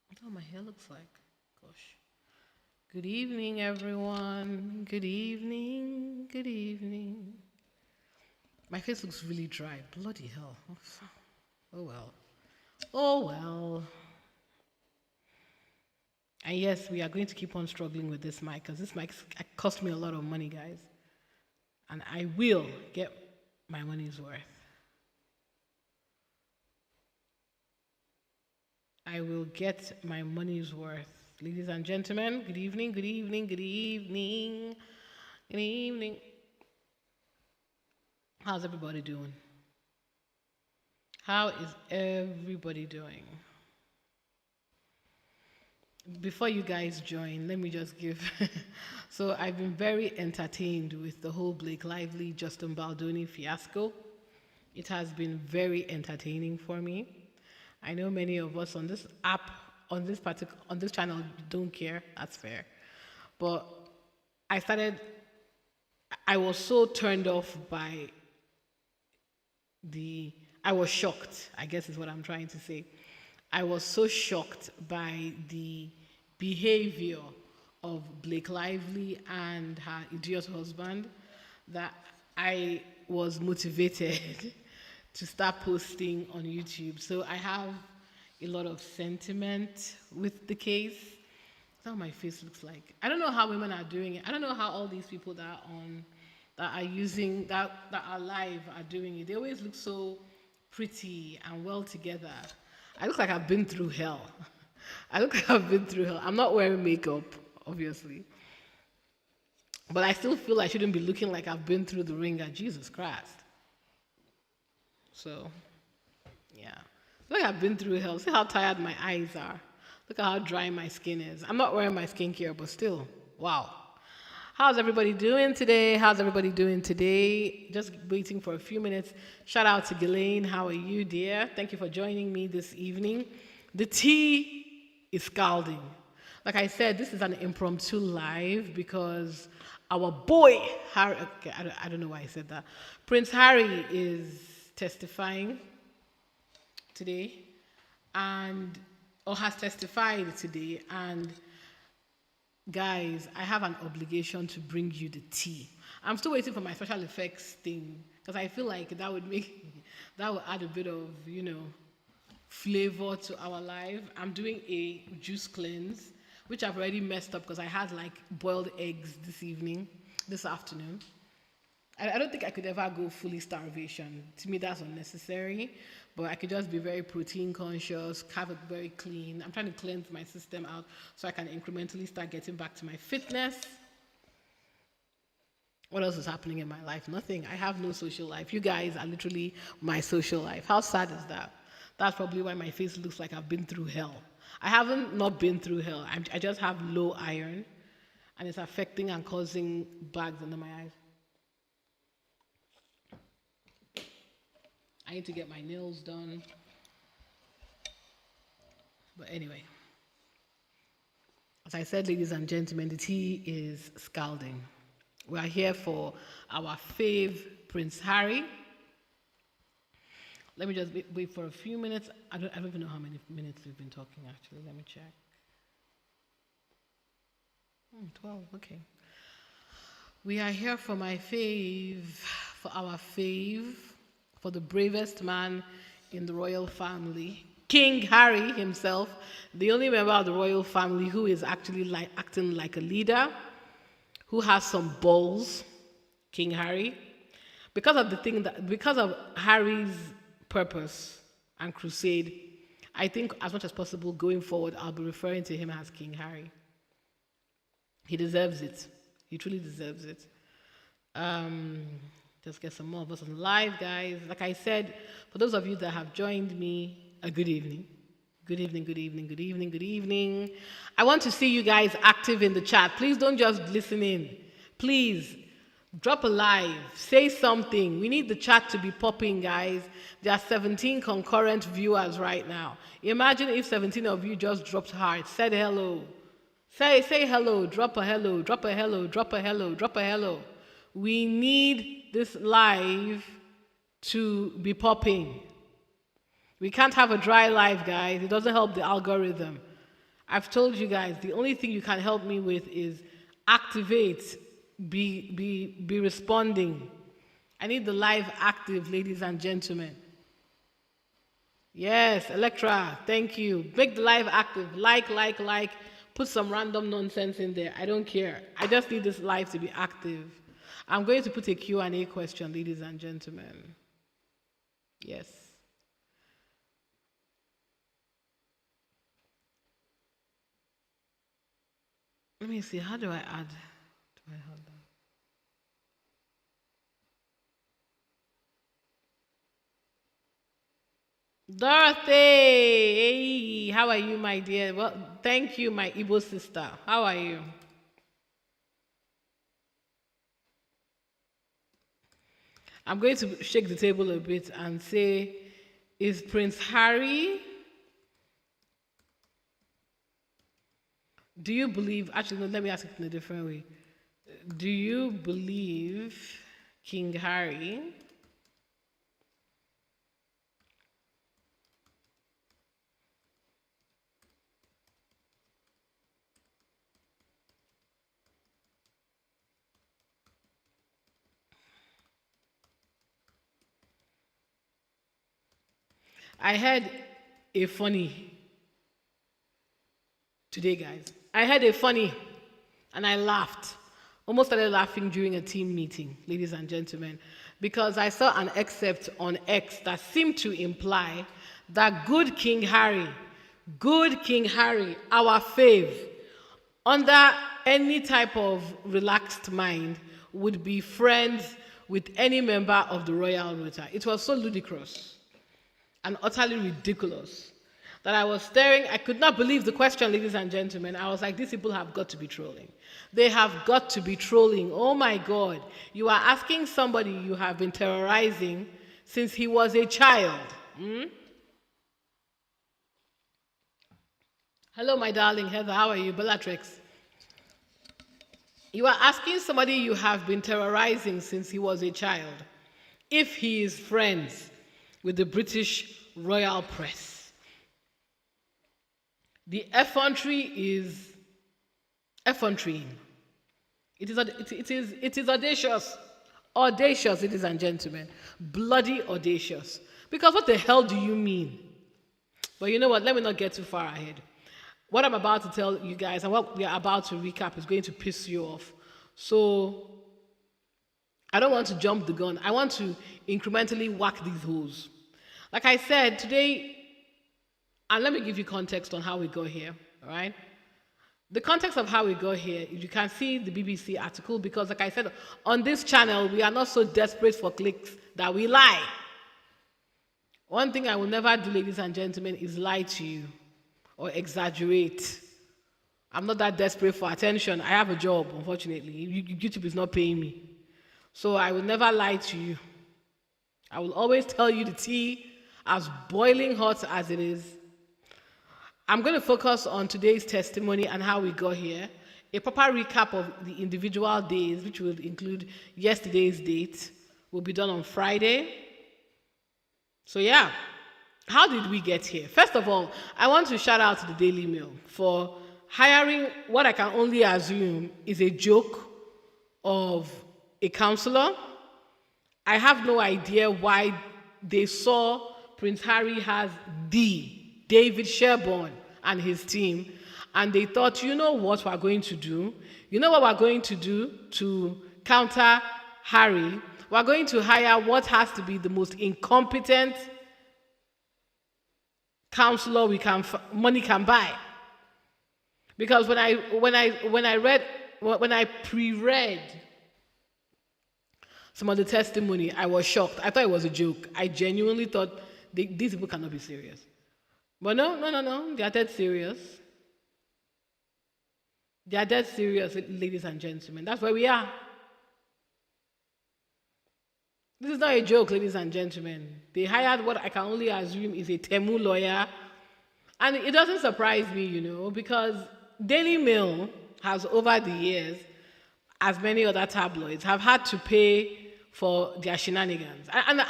That's what my hair looks like. Gosh. Good evening, everyone. Good evening. Good evening. My face looks really dry. Bloody hell. Oh well. Oh well. And yes, we are going to keep on struggling with this mic because this mic cost me a lot of money, guys. And I will get my money's worth. I will get my money's worth. Ladies and gentlemen, good evening, good evening, good evening, good evening. How's everybody doing? How is everybody doing? Before you guys join, let me just give. So I've been very entertained with the whole Blake Lively, Justin Baldoni fiasco. It has been very entertaining for me. I know many of us on this app, on this channel, don't care. That's fair. But I was so turned off by I was shocked, I guess is what I'm trying to say. I was so shocked by the behavior of Blake Lively and her idiot husband that I was motivated to start posting on YouTube. So I have a lot of sentiment with the case. That's what my face looks like. I don't know how women are doing it. I don't know how all these people that are live are doing it. They always look so pretty and well together. I look like I've been through hell. I'm not wearing makeup, obviously. But I still feel I shouldn't be looking like I've been through the ringer. Jesus Christ. So, yeah. Look, I've been through hell. See how tired my eyes are. Look at how dry my skin is. I'm not wearing my skincare, but still, wow. How's everybody doing today? Just waiting for a few minutes. Shout out to Ghislaine. How are you, dear? Thank you for joining me this evening. The tea is scalding. Like I said, this is an impromptu live because our boy, Harry, okay, I don't know why I said that. Prince Harry is testifying today or has testified today, and guys, I have an obligation to bring you the tea. I'm still waiting for my special effects thing because I feel like that would add a bit of, flavor to our live. I'm doing a juice cleanse, which I've already messed up because I had like boiled eggs this afternoon. I don't think I could ever go fully starvation. To me, that's unnecessary. But I could just be very protein conscious, have it very clean. I'm trying to cleanse my system out so I can incrementally start getting back to my fitness. What else is happening in my life? Nothing. I have no social life. You guys are literally my social life. How sad is that? That's probably why my face looks like I've been through hell. I haven't not been through hell. I just have low iron, and it's affecting and causing bags under my eyes. I need to get my nails done. But anyway, as I said, ladies and gentlemen, the tea is scalding. We are here for our fave, Prince Harry. Let me just wait for a few minutes. I don't even know how many minutes we've been talking, actually. Let me check. 12, okay. We are here for our fave, for the bravest man in the royal family, King Harry himself, the only member of the royal family who is actually acting like a leader, who has some balls, King Harry. Because of Harry's purpose and crusade, I think as much as possible going forward, I'll be referring to him as King Harry. He deserves it. He truly deserves it. Just get some more of us on live, guys. Like I said, for those of you that have joined me, a good evening. Good evening, good evening, good evening, good evening. I want to see you guys active in the chat. Please don't just listen in. Please, drop a like, say something. We need the chat to be popping, guys. There are 17 concurrent viewers right now. Imagine if 17 of you just dropped hearts, said hello. Say hello, drop a hello, drop a hello, drop a hello, drop a hello. we need this live to be popping. We can't have a dry live, guys. It doesn't help the algorithm. I've told you guys, the only thing you can help me with is activate, be responding. I need the live active, ladies and gentlemen. Yes, Electra, thank you. Make the live active. Like. Put some random nonsense in there. I don't care. I just need this live to be active. I'm going to put a Q&A question, ladies and gentlemen. Yes. Let me see. How do I add? Hold on. Dorothy, hey, how are you, my dear? Well, thank you, my Igbo sister. How are you? I'm going to shake the table a bit and say, is Prince Harry? Do you believe? Actually, no. Let me ask it in a different way. Do you believe King Harry? I had a funny today, guys. I had a funny and I laughed. Almost started laughing during a team meeting, ladies and gentlemen, because I saw an excerpt on X that seemed to imply that good King Harry, our fave, under any type of relaxed mind, would be friends with any member of the royal rota. It was so ludicrous and utterly ridiculous that I was staring. I could not believe the question, ladies and gentlemen. I was like, these people have got to be trolling. They have got to be trolling. Oh my God. You are asking somebody you have been terrorizing since he was a child. Hello, my darling Heather. How are you? Bellatrix. You are asking somebody you have been terrorizing since he was a child if he is friends with the British royal press. The effrontery is effronterying. It is audacious, ladies and gentlemen, bloody audacious. Because what the hell do you mean? But you know what? Let me not get too far ahead. What I'm about to tell you guys and what we are about to recap is going to piss you off. So I don't want to jump the gun. I want to incrementally whack these holes. Like I said, today, and let me give you context on how we got here, all right? The context of how we got here, you can see the BBC article because, like I said, on this channel, we are not so desperate for clicks that we lie. One thing I will never do, ladies and gentlemen, is lie to you or exaggerate. I'm not that desperate for attention. I have a job, unfortunately. YouTube is not paying me. So I will never lie to you. I will always tell you the tea as boiling hot as it is. I'm going to focus on today's testimony and how we got here. A proper recap of the individual days, which will include yesterday's date, will be done on Friday. So yeah, how did we get here? First of all, I want to shout out to the Daily Mail for hiring what I can only assume is a joke of a counselor. I have no idea why they saw Prince Harry has David Sherborne and his team, and they thought, you know what we're going to do? You know what we're going to do to counter Harry? We're going to hire what has to be the most incompetent counselor money can buy. Because when I pre-read some of the testimony, I was shocked. I thought it was a joke. I genuinely thought these people cannot be serious. But no. They are dead serious. They are dead serious, ladies and gentlemen. That's where we are. This is not a joke, ladies and gentlemen. They hired what I can only assume is a Temu lawyer. And it doesn't surprise me, because Daily Mail has, over the years, as many other tabloids, have had to pay for their shenanigans. And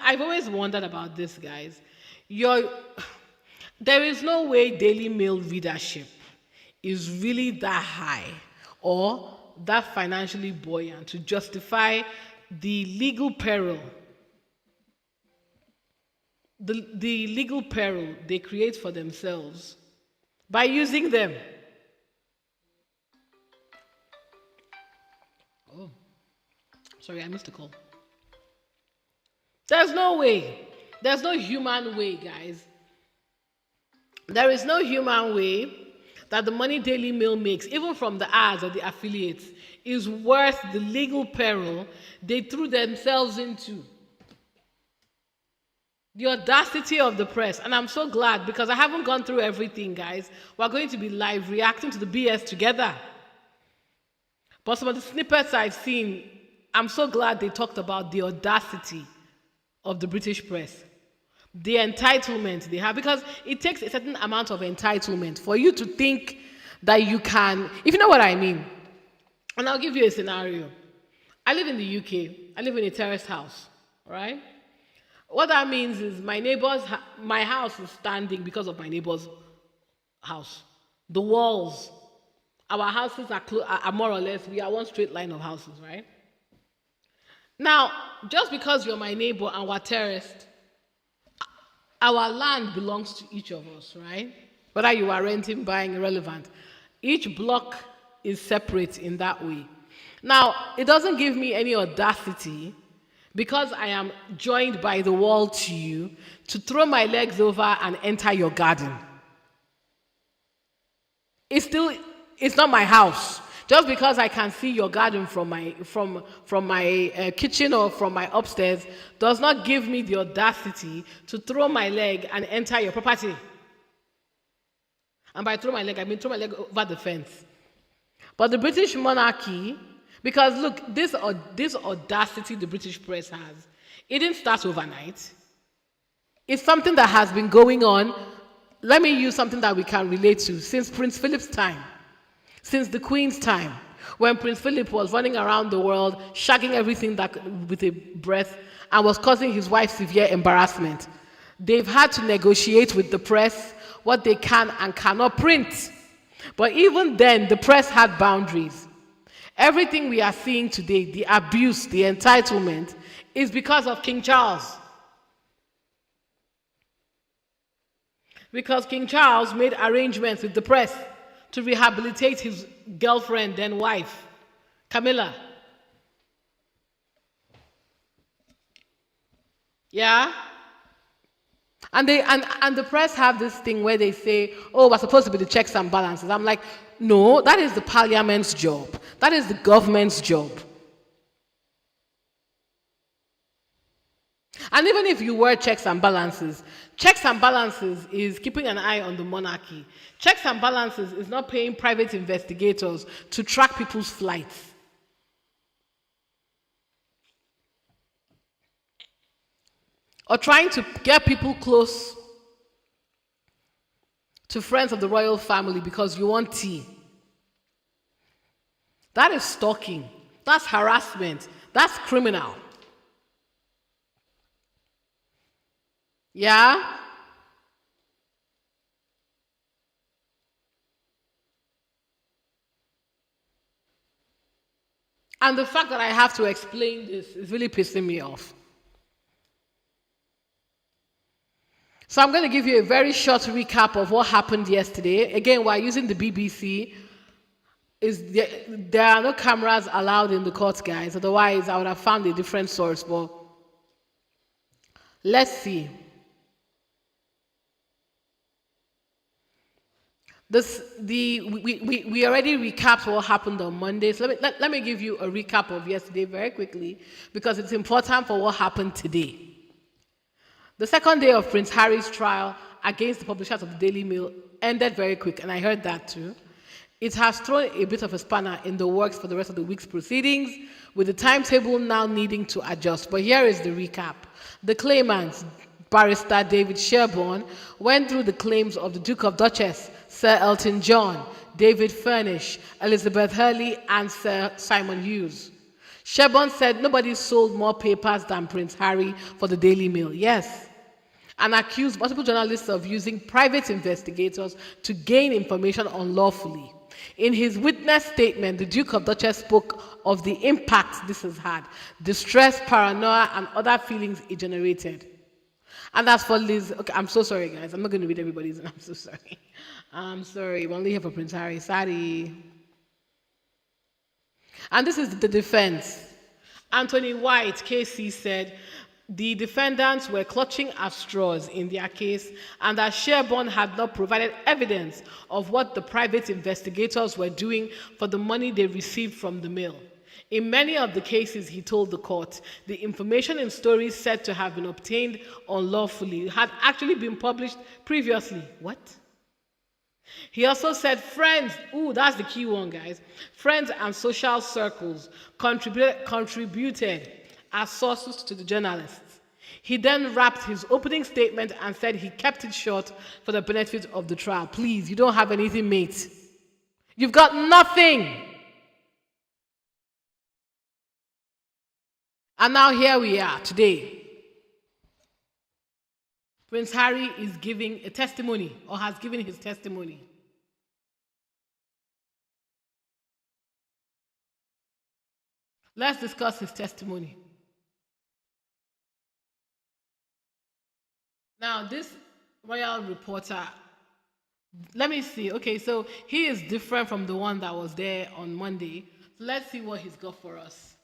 I've always wondered about this, guys. There is no way Daily Mail readership is really that high or that financially buoyant to justify the legal peril, the legal peril they create for themselves by using them. Oh, sorry, I missed a call. There's no way. There's no human way, guys. There is no human way that the money Daily Mail makes, even from the ads or the affiliates, is worth the legal peril they threw themselves into. The audacity of the press. And I'm so glad because I haven't gone through everything, guys. We're going to be live reacting to the BS together. But some of the snippets I've seen, I'm so glad they talked about the audacity of the British press. The entitlement they have, because it takes a certain amount of entitlement for you to think that you can, if you know what I mean. And I'll give you a scenario. I live in the UK. I live in a terraced house, right? What that means is my house is standing because of my neighbor's house. The walls, our houses are more or less, we are one straight line of houses, right? Now, just because you're my neighbor and we're terraced, our land belongs to each of us, right? Whether you are renting, buying, irrelevant. Each block is separate in that way. Now, it doesn't give me any audacity, because I am joined by the wall to you, to throw my legs over and enter your garden. It's not my house. Just because I can see your garden from my kitchen or from my upstairs does not give me the audacity to throw my leg and enter your property. And by throw my leg, I mean throw my leg over the fence. But the British monarchy, because look, this audacity the British press has, it didn't start overnight. It's something that has been going on. Let me use something that we can relate to since Prince Philip's time. Since the Queen's time, when Prince Philip was running around the world, shagging everything with a breath, and was causing his wife severe embarrassment, they've had to negotiate with the press what they can and cannot print. But even then, the press had boundaries. Everything we are seeing today, the abuse, the entitlement, is because of King Charles. Because King Charles made arrangements with the press to rehabilitate his girlfriend, then wife, Camilla. Yeah? And the press have this thing where they say, oh, we're supposed to be the checks and balances. I'm like, no, that is the parliament's job. That is the government's job. And even if you were checks and balances is keeping an eye on the monarchy. Checks and balances is not paying private investigators to track people's flights. Or trying to get people close to friends of the royal family because you want tea. That is stalking. That's harassment. That's criminal. Yeah? And the fact that I have to explain this is really pissing me off. So I'm going to give you a very short recap of what happened yesterday. Again, we're using the BBC. There are no cameras allowed in the court, guys. Otherwise, I would have found a different source. But let's see. We already recapped what happened on Monday. So let me give you a recap of yesterday very quickly, because it's important for what happened today. The second day of Prince Harry's trial against the publishers of the Daily Mail ended very quick, and I heard that too. It has thrown a bit of a spanner in the works for the rest of the week's proceedings, with the timetable now needing to adjust. But here is the recap. The claimants, Barrister David Sherborne, went through the claims of the Duke of Duchess, Sir Elton John, David Furnish, Elizabeth Hurley, and Sir Simon Hughes. Shebon said nobody sold more papers than Prince Harry for the Daily Mail. Yes. And accused multiple journalists of using private investigators to gain information unlawfully. In his witness statement, the Duke of Duchess spoke of the impact this has had, distress, paranoia, and other feelings it generated. And as for Liz, okay, I'm so sorry, guys. I'm not going to read everybody's. I'm so sorry. I'm sorry. We're only here for Prince Harry. Sorry. And this is the defense. Anthony White, KC, said the defendants were clutching at straws in their case and that Sherborne had not provided evidence of what the private investigators were doing for the money they received from the mill. In many of the cases, he told the court, the information in stories said to have been obtained unlawfully had actually been published previously. What? He also said friends, that's the key one, guys. Friends and social circles contributed as sources to the journalists. He then wrapped his opening statement and said he kept it short for the benefit of the trial. Please, you don't have anything, mate. You've got nothing. And now here we are today. Prince Harry is giving a testimony, or has given his testimony. Let's discuss his testimony. Now, this royal reporter, let me see. Okay, so he is different from the one that was there on Monday. Let's see what he's got for us.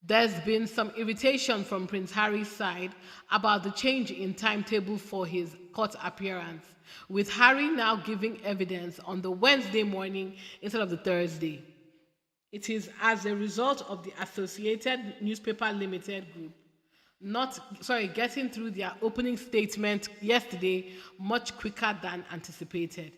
There's been some irritation from Prince Harry's side about the change in timetable for his court appearance, with Harry now giving evidence on the Wednesday morning instead of the Thursday. It is as a result of the Associated Newspaper Limited Group getting through their opening statement yesterday much quicker than anticipated.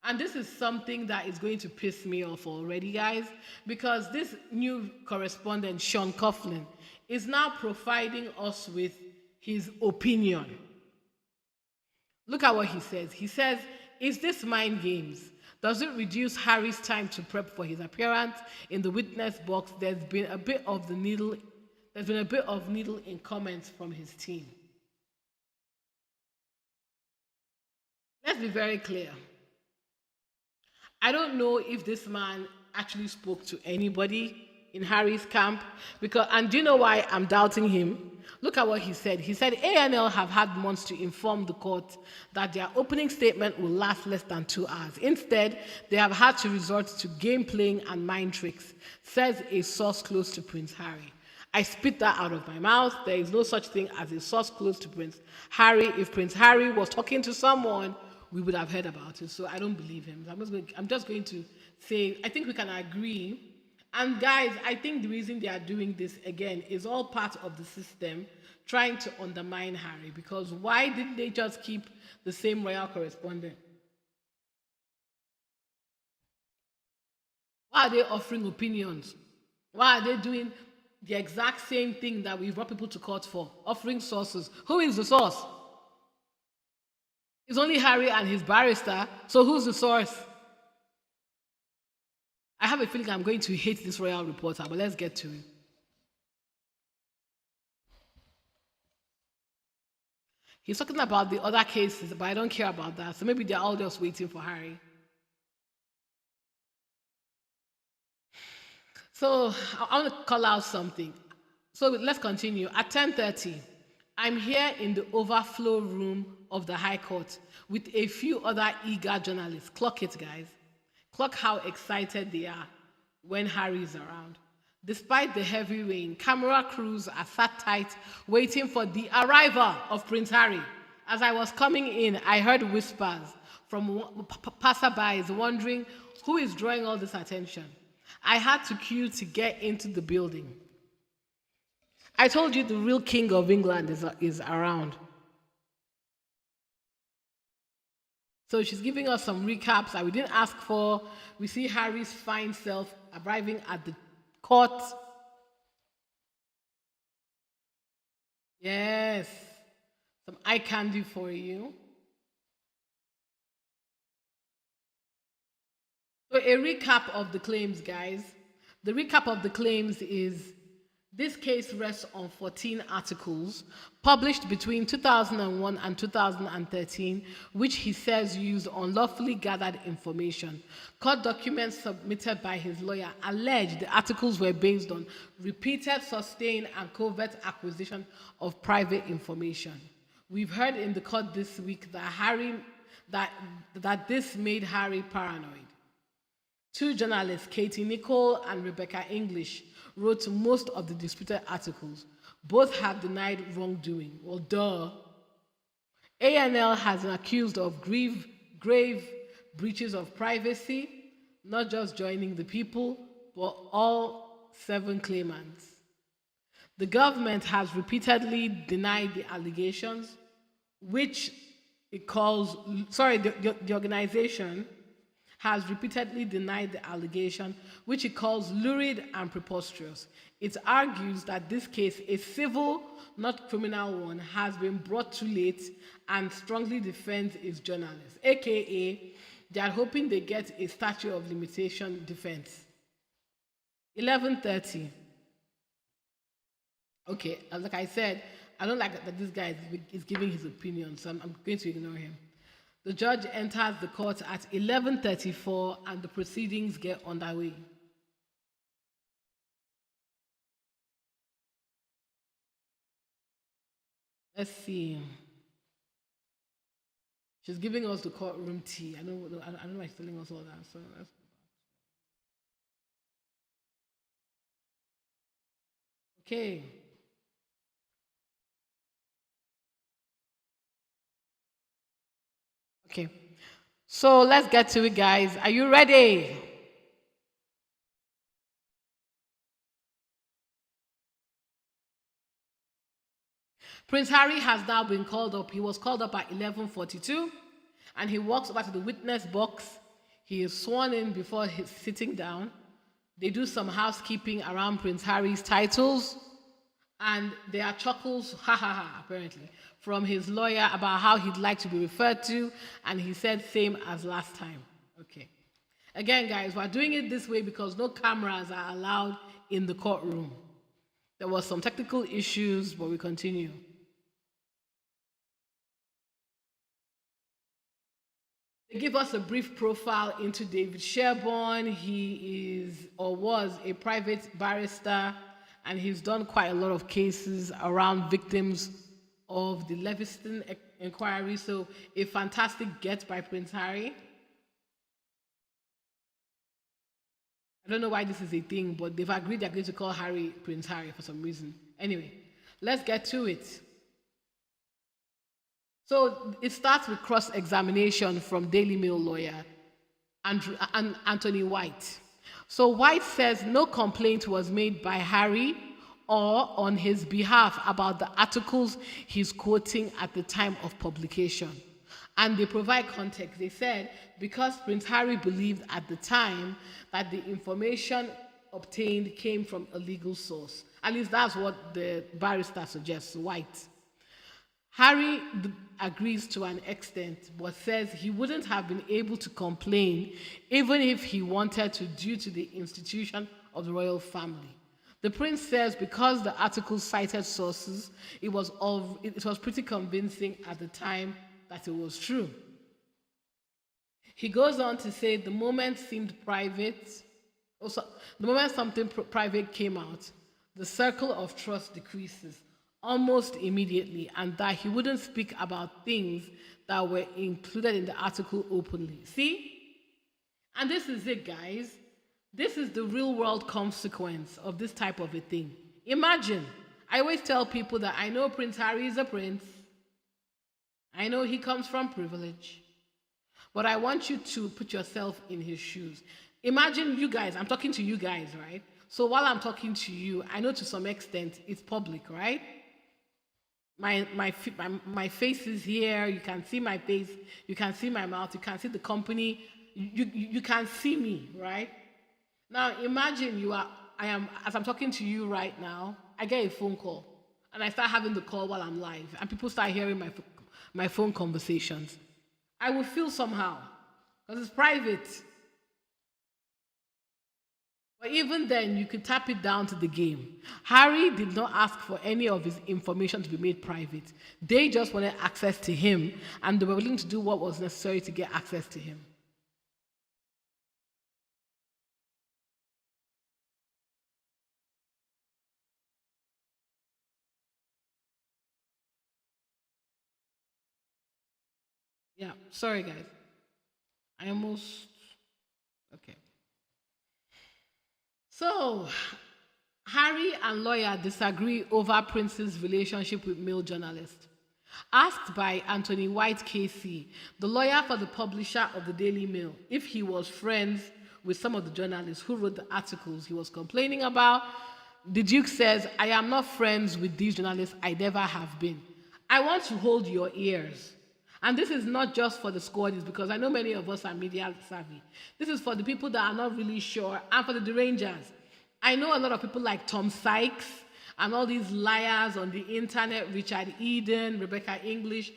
And this is something that is going to piss me off already, guys, because this new correspondent, Sean Coughlin, is now providing us with his opinion. Look at what he says. He says, is this mind games? Does it reduce Harry's time to prep for his appearance in the witness box? There's been a bit of needle in comments from his team. Let's be very clear. I don't know if this man actually spoke to anybody in Harry's camp, and do you know why I'm doubting him? Look at what he said. He said ANL have had months to inform the court that their opening statement will last less than 2 hours. Instead, they have had to resort to game playing and mind tricks, says a source close to Prince Harry. I spit that out of my mouth. There is no such thing as a source close to Prince Harry. If Prince Harry was talking to someone, we would have heard about it. So I don't believe him. I'm just going to say, I think we can agree. And guys, I think the reason they are doing this again is all part of the system trying to undermine Harry. Because why didn't they just keep the same royal correspondent? Why are they offering opinions? Why are they doing the exact same thing that we've brought people to court for? Offering sources. Who is the source? It's only Harry and his barrister, so who's the source? I have a feeling I'm going to hate this royal reporter, but let's get to it. He's talking about the other cases, but I don't care about that, so maybe they're all just waiting for Harry. So I want to call out something. So let's continue. At 10:30, I'm here in the overflow room of the High Court with a few other eager journalists. Clock it, guys. Clock how excited they are when Harry is around. Despite the heavy rain, camera crews are sat tight, waiting for the arrival of Prince Harry. As I was coming in, I heard whispers from passerbys wondering who is drawing all this attention. I had to queue to get into the building. I told you the real king of England is around. So she's giving us some recaps that we didn't ask for. We see Harry's fine self arriving at the court. Yes, some eye candy for you. So a recap of the claims, guys. The recap of the claims is this case rests on 14 articles published between 2001 and 2013, which he says used unlawfully gathered information. Court documents submitted by his lawyer allege the articles were based on repeated, sustained, and covert acquisition of private information. We've heard in the court this week that this made Harry paranoid. Two journalists, Katie Nichol and Rebecca English, wrote most of the disputed articles. Both have denied wrongdoing. Well, duh. ANL has been accused of grave breaches of privacy, not just joining the people, but all 7 claimants. The government has repeatedly denied the allegations, which it calls, the organization has repeatedly denied the allegation, which it calls lurid and preposterous. It argues that this case, a civil, not criminal one, has been brought too late and strongly defends its journalists, aka they are hoping they get a statute of limitation defense. 11:30. Okay, like I said, I don't like that this guy is giving his opinion, so I'm going to ignore him. The judge enters the court at 11:34 and the proceedings get underway. Let's see. She's giving us the courtroom tea. I don't know why she's telling us all that. So let's okay. Okay. So let's get to it, guys. Are you ready? Prince Harry has now been called up. He was called up at 11:42, and he walks over to the witness box. He is sworn in before he's sitting down. They do some housekeeping around Prince Harry's titles, and there are chuckles, ha ha ha, apparently, from his lawyer about how he'd like to be referred to, and he said same as last time. Okay. Again, guys, we're doing it this way because no cameras are allowed in the courtroom. There was some technical issues, but we continue. They give us a brief profile into David Sherborne. He is or was a private barrister, and he's done quite a lot of cases around victims of the Leverson inquiry. So a fantastic get by Prince Harry. I don't know why this is a thing, but they've agreed they're going to call Harry Prince Harry for some reason. Anyway, let's get to it. So it starts with cross-examination from Daily Mail lawyer Anthony White. So White says no complaint was made by Harry or on his behalf about the articles he's quoting at the time of publication. And they provide context. They said because Prince Harry believed at the time that the information obtained came from a legal source. At least that's what the barrister suggests, White. Harry agrees to an extent, but says he wouldn't have been able to complain even if he wanted to due to the institution of the royal family. The prince says because the article cited sources, it was pretty convincing at the time that it was true. He goes on to say the moment seemed private. Also, the moment something private came out, the circle of trust decreases almost immediately, and that he wouldn't speak about things that were included in the article openly. See? And this is it, guys. This is the real world consequence of this type of a thing. Imagine, I always tell people that I know Prince Harry is a prince. I know he comes from privilege. But I want you to put yourself in his shoes. Imagine you guys, I'm talking to you guys, right? So while I'm talking to you, I know to some extent it's public, right? My face is here. You can see my face. You can see my mouth. You can see the company. You can see me, right? Now imagine as I'm talking to you right now, I get a phone call, and I start having the call while I'm live, and people start hearing my phone conversations. I will feel somehow because it's private. But even then, you could tap it down to the game. Harry did not ask for any of his information to be made private. They just wanted access to him, and they were willing to do what was necessary to get access to him. Yeah, sorry guys. I almost. Okay. So, Harry and lawyer disagree over Prince's relationship with male journalist. Asked by Anthony White KC, the lawyer for the publisher of the Daily Mail, if he was friends with some of the journalists who wrote the articles he was complaining about, the Duke says, I am not friends with these journalists, I never have been. I want to hold your ears. And this is not just for the squaddies, because I know many of us are media savvy. This is for the people that are not really sure, and for the derangers. I know a lot of people like Tom Sykes and all these liars on the internet, Richard Eden, Rebecca English.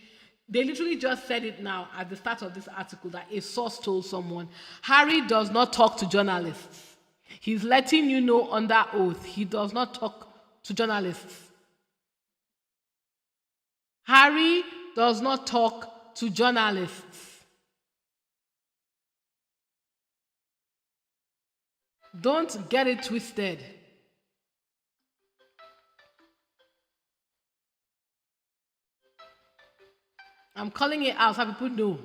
They literally just said it now at the start of this article that a source told someone, Harry does not talk to journalists. He's letting you know under oath, he does not talk to journalists. Harry does not talk to journalists. Don't get it twisted. I'm calling it out so people know.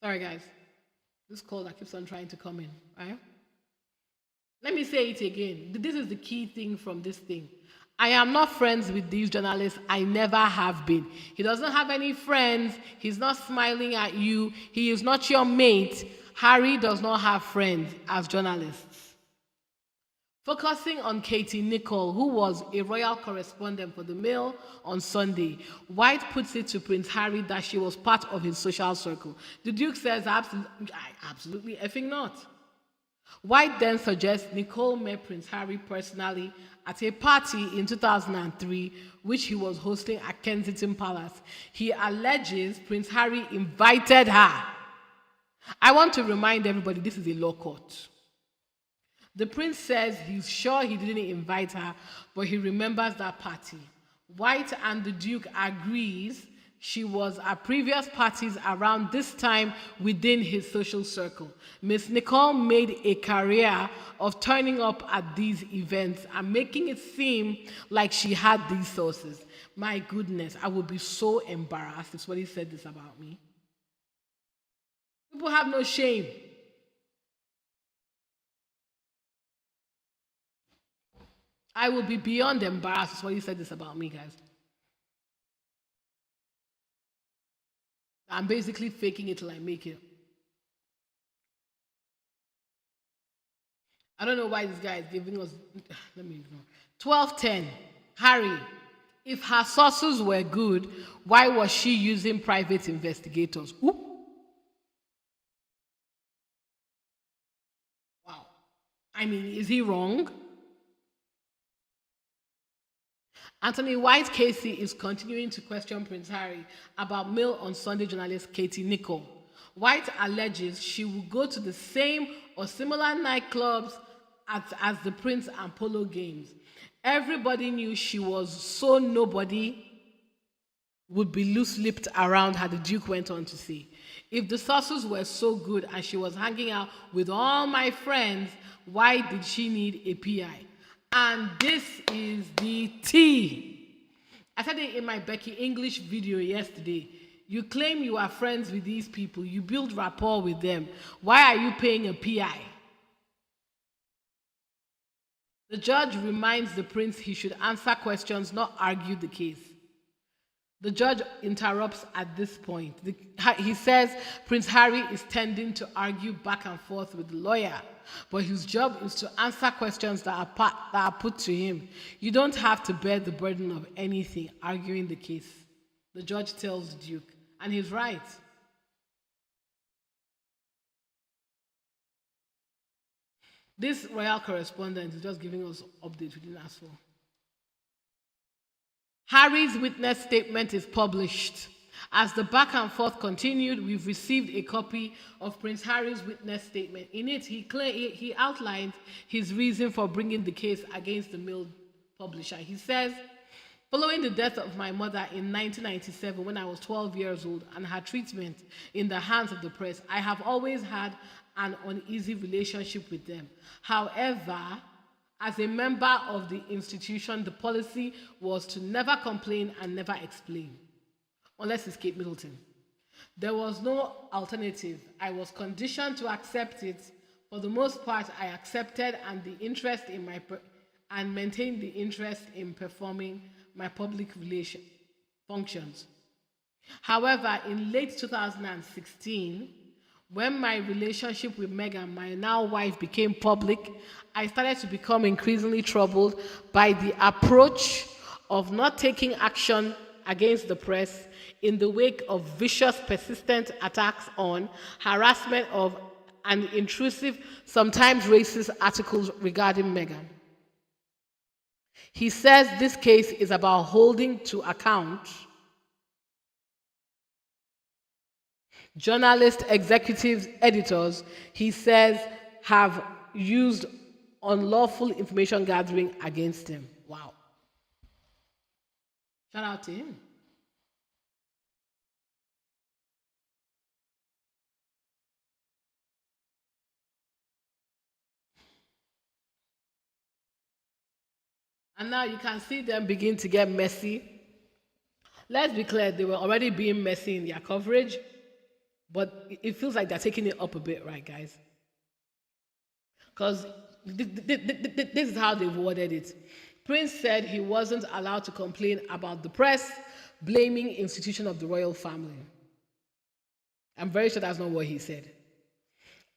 Sorry guys. This call that keeps on trying to come in, right? Let me say it again. This is the key thing from this thing. I am not friends with these journalists. I never have been. He doesn't have any friends. He's not smiling at you. He is not your mate. Harry does not have friends as journalists. Focusing on Katie Nicholl, who was a royal correspondent for the Mail on Sunday, White puts it to Prince Harry that she was part of his social circle. The Duke says, absolutely effing not. White then suggests Nicholl met Prince Harry personally at a party in 2003, which he was hosting at Kensington Palace. He alleges Prince Harry invited her. I want to remind everybody this is a law court. The prince says he's sure he didn't invite her, but he remembers that party. White and the Duke agrees she was at previous parties around this time within his social circle. Miss Nicholl made a career of turning up at these events and making it seem like she had these sources. My goodness, I would be so embarrassed if somebody said this about me. People have no shame. I will be beyond embarrassed if somebody said this about me, guys. I'm basically faking it till I make it. I don't know why this guy is giving us. Let me ignore. 12:10. Harry, if her sources were good, why was she using private investigators? Ooh. Wow. I mean, is he wrong? Anthony White Casey is continuing to question Prince Harry about Mail on Sunday journalist Katie Nicholl. White alleges she will go to the same or similar nightclubs as the Prince and polo games. Everybody knew she was so nobody would be loose-lipped around her, the Duke went on to say. If the sources were so good and she was hanging out with all my friends, why did she need a PI? And this is the tea. I said it in my Becky English video yesterday. You claim you are friends with these people. You build rapport with them. Why are you paying a PI? The judge reminds the prince he should answer questions, not argue the case. The judge interrupts at this point. He says Prince Harry is tending to argue back and forth with the lawyer, but his job is to answer questions that are put to him. You don't have to bear the burden of anything arguing the case, the judge tells the Duke, and he's right. This royal correspondent is just giving us updates we didn't ask for. Harry's witness statement is published. As the back and forth continued, we've received a copy of Prince Harry's witness statement. In it, he outlined his reason for bringing the case against the Mail publisher. He says, following the death of my mother in 1997 when I was 12 years old and her treatment in the hands of the press, I have always had an uneasy relationship with them. However, as a member of the institution, the policy was to never complain and never explain, unless it's Kate Middleton. There was no alternative. I was conditioned to accept it. For the most part, I accepted and maintained the interest in performing my public relation functions. However, in late 2016, when my relationship with Meghan, my now wife, became public, I started to become increasingly troubled by the approach of not taking action against the press in the wake of vicious, persistent attacks on, harassment of, and intrusive, sometimes racist articles regarding Meghan. He says this case is about holding to account journalists, executives, editors, he says, have used unlawful information gathering against him. Wow. Shout out to him. And now you can see them begin to get messy. Let's be clear, they were already being messy in their coverage, but it feels like they're taking it up a bit, right, guys? Because this is how they've worded it. Prince said he wasn't allowed to complain about the press, blaming institution of the royal family. I'm very sure that's not what he said.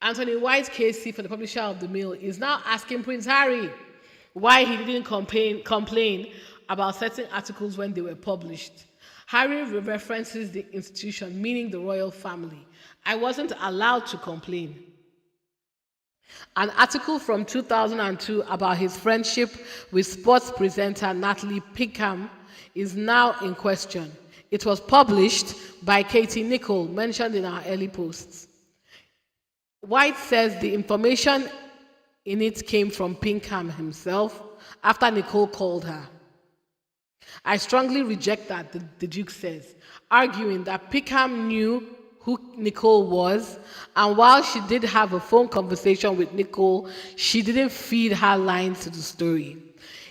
Anthony White, KC, for the publisher of the Mail, is now asking Prince Harry why he didn't complain about certain articles when they were published. Harry references the institution, meaning the royal family. I wasn't allowed to complain. An article from 2002 about his friendship with sports presenter Natalie Pinkham is now in question. It was published by Katie Nicholl, mentioned in our early posts. White says the information in it came from Pinkham himself after Nicholl called her. I strongly reject that, the Duke says, arguing that Pinkham knew who Nicholl was, and while she did have a phone conversation with Nicholl, she didn't feed her lines to the story.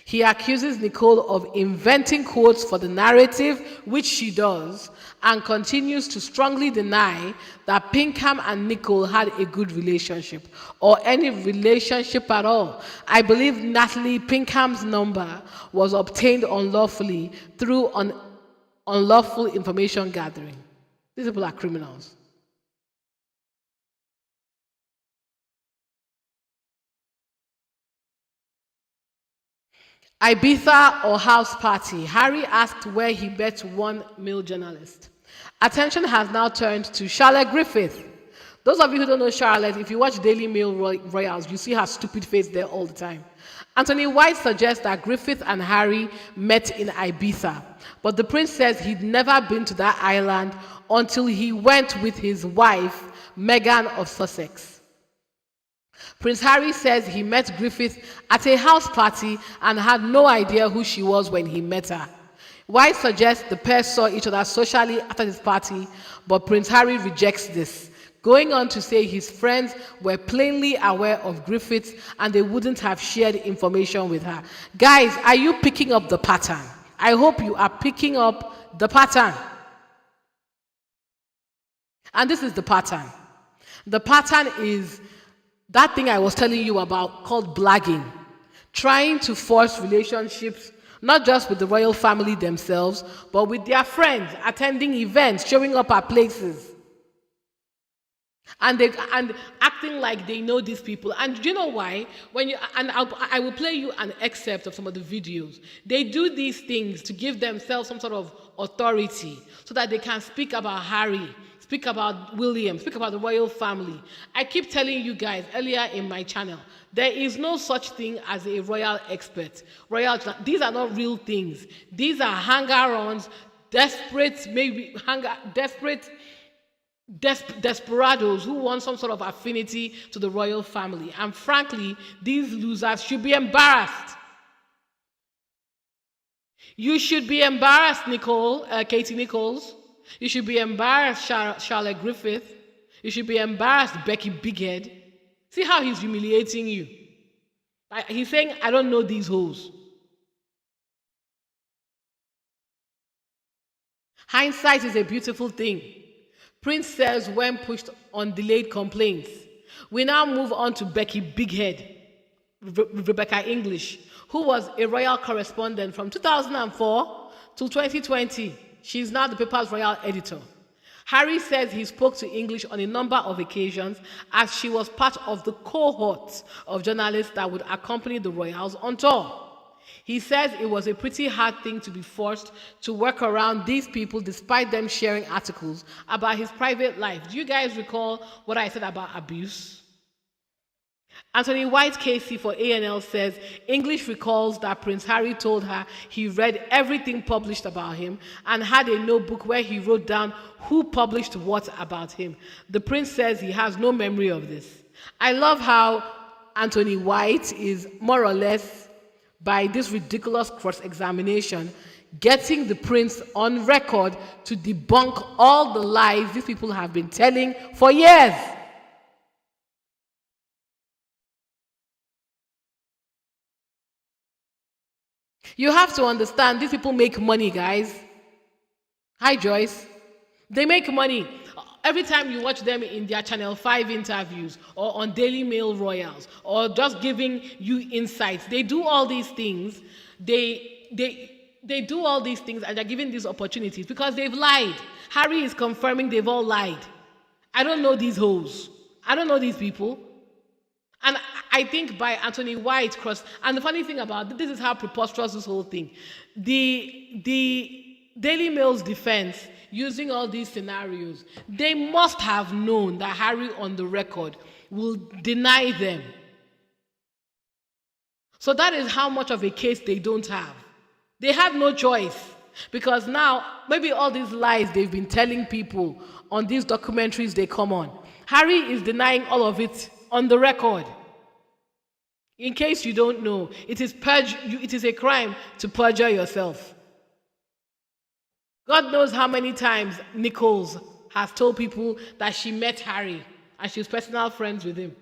He accuses Nicholl of inventing quotes for the narrative, which she does, and continues to strongly deny that Pinkham and Nicholl had a good relationship, or any relationship at all. I believe Natalie Pinkham's number was obtained unlawfully through unlawful information gathering. These people are criminals. Ibiza or house party? Harry asked where he met one male journalist. Attention has now turned to Charlotte Griffith. Those of you who don't know Charlotte, if you watch Daily Mail Royals, you see her stupid face there all the time. Anthony White suggests that Griffith and Harry met in Ibiza, but the prince says he'd never been to that island until he went with his wife, Meghan of Sussex. Prince Harry says he met Griffith at a house party and had no idea who she was when he met her. White suggests the pair saw each other socially after this party, but Prince Harry rejects this, going on to say his friends were plainly aware of Griffith and they wouldn't have shared information with her. Guys, are you picking up the pattern? I hope you are picking up the pattern. And this is the pattern. The pattern is that thing I was telling you about called blagging. Trying to force relationships, not just with the royal family themselves, but with their friends, attending events, showing up at places. And acting like they know these people. And do you know why? I will play you an excerpt of some of the videos. They do these things to give themselves some sort of authority so that they can speak about Harry, speak about William, speak about the royal family. I keep telling you guys earlier in my channel, there is no such thing as a royal expert. These are not real things. These are hanger-ons desperate, desperados who want some sort of affinity to the royal family. And frankly, these losers should be embarrassed. You should be embarrassed, Katie Nichols. You should be embarrassed, Charlotte Griffith. You should be embarrassed, Becky Bighead. See how he's humiliating you. He's saying, I don't know these hoes. Hindsight is a beautiful thing. Prince says when pushed on delayed complaints. We now move on to Becky Bighead, Rebecca English, who was a royal correspondent from 2004 to 2020. She's now the paper's royal editor. Harry says he spoke to English on a number of occasions as she was part of the cohort of journalists that would accompany the royals on tour. He says it was a pretty hard thing to be forced to work around these people despite them sharing articles about his private life. Do you guys recall what I said about abuse? Anthony White Casey for ANL says English recalls that Prince Harry told her he read everything published about him and had a notebook where he wrote down who published what about him. The prince says he has no memory of this. I love how Anthony White is more or less, by this ridiculous cross-examination, getting the prince on record to debunk all the lies these people have been telling for years. You have to understand, these people make money, guys. Hi, Joyce. They make money. Every time you watch them in their Channel 5 interviews or on Daily Mail Royals or just giving you insights, they do all these things. They do all these things and they're giving these opportunities because they've lied. Harry is confirming they've all lied. I don't know these hoes. I don't know these people. And I think by Anthony White cross, and the funny thing about this is how preposterous this whole thing. The Daily Mail's defense, using all these scenarios, they must have known that Harry on the record will deny them. So that is how much of a case they don't have. They had no choice because now maybe all these lies they've been telling people on these documentaries they come on, Harry is denying all of it on the record. In case you don't know, it is a crime to perjure yourself. God knows how many times Nichols has told people that she met Harry and she's personal friends with him.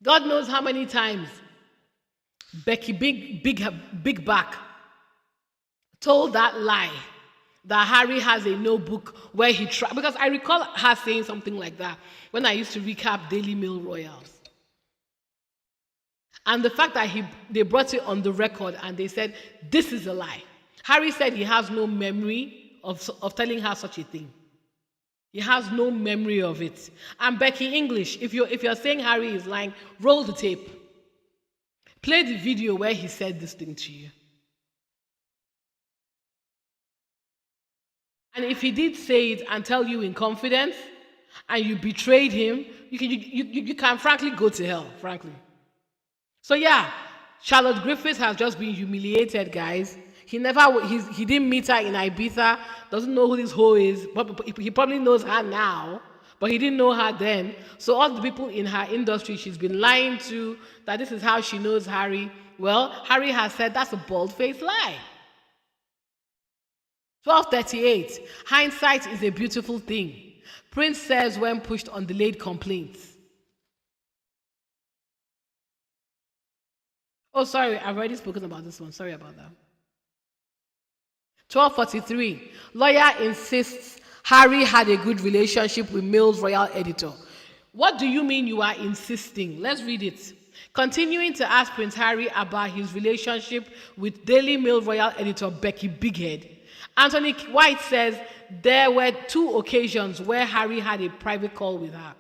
God knows how many times Becky Big Back told that lie that Harry has a notebook where he tried. Because I recall her saying something like that when I used to recap Daily Mail Royals. And the fact that they brought it on the record and they said, this is a lie. Harry said he has no memory of telling her such a thing. He has no memory of it. And Becky English, if you're saying Harry is lying, roll the tape. Play the video where he said this thing to you. And if he did say it and tell you in confidence, and you betrayed him, you can frankly go to hell, frankly. So yeah, Charlotte Griffith has just been humiliated, guys. He didn't meet her in Ibiza, doesn't know who this hoe is, but he probably knows her now, but he didn't know her then. So all the people in her industry she's been lying to, that this is how she knows Harry. Well, Harry has said that's a bald-faced lie. 12:38. Hindsight is a beautiful thing. Prince says when pushed on delayed complaints. Oh, sorry, I've already spoken about this one. Sorry about that. 12:43. Lawyer insists Harry had a good relationship with Mail's royal editor. What do you mean you are insisting? Let's read it. Continuing to ask Prince Harry about his relationship with Daily Mail royal editor Becky Bighead, Anthony White says there were 2 occasions where Harry had a private call with her.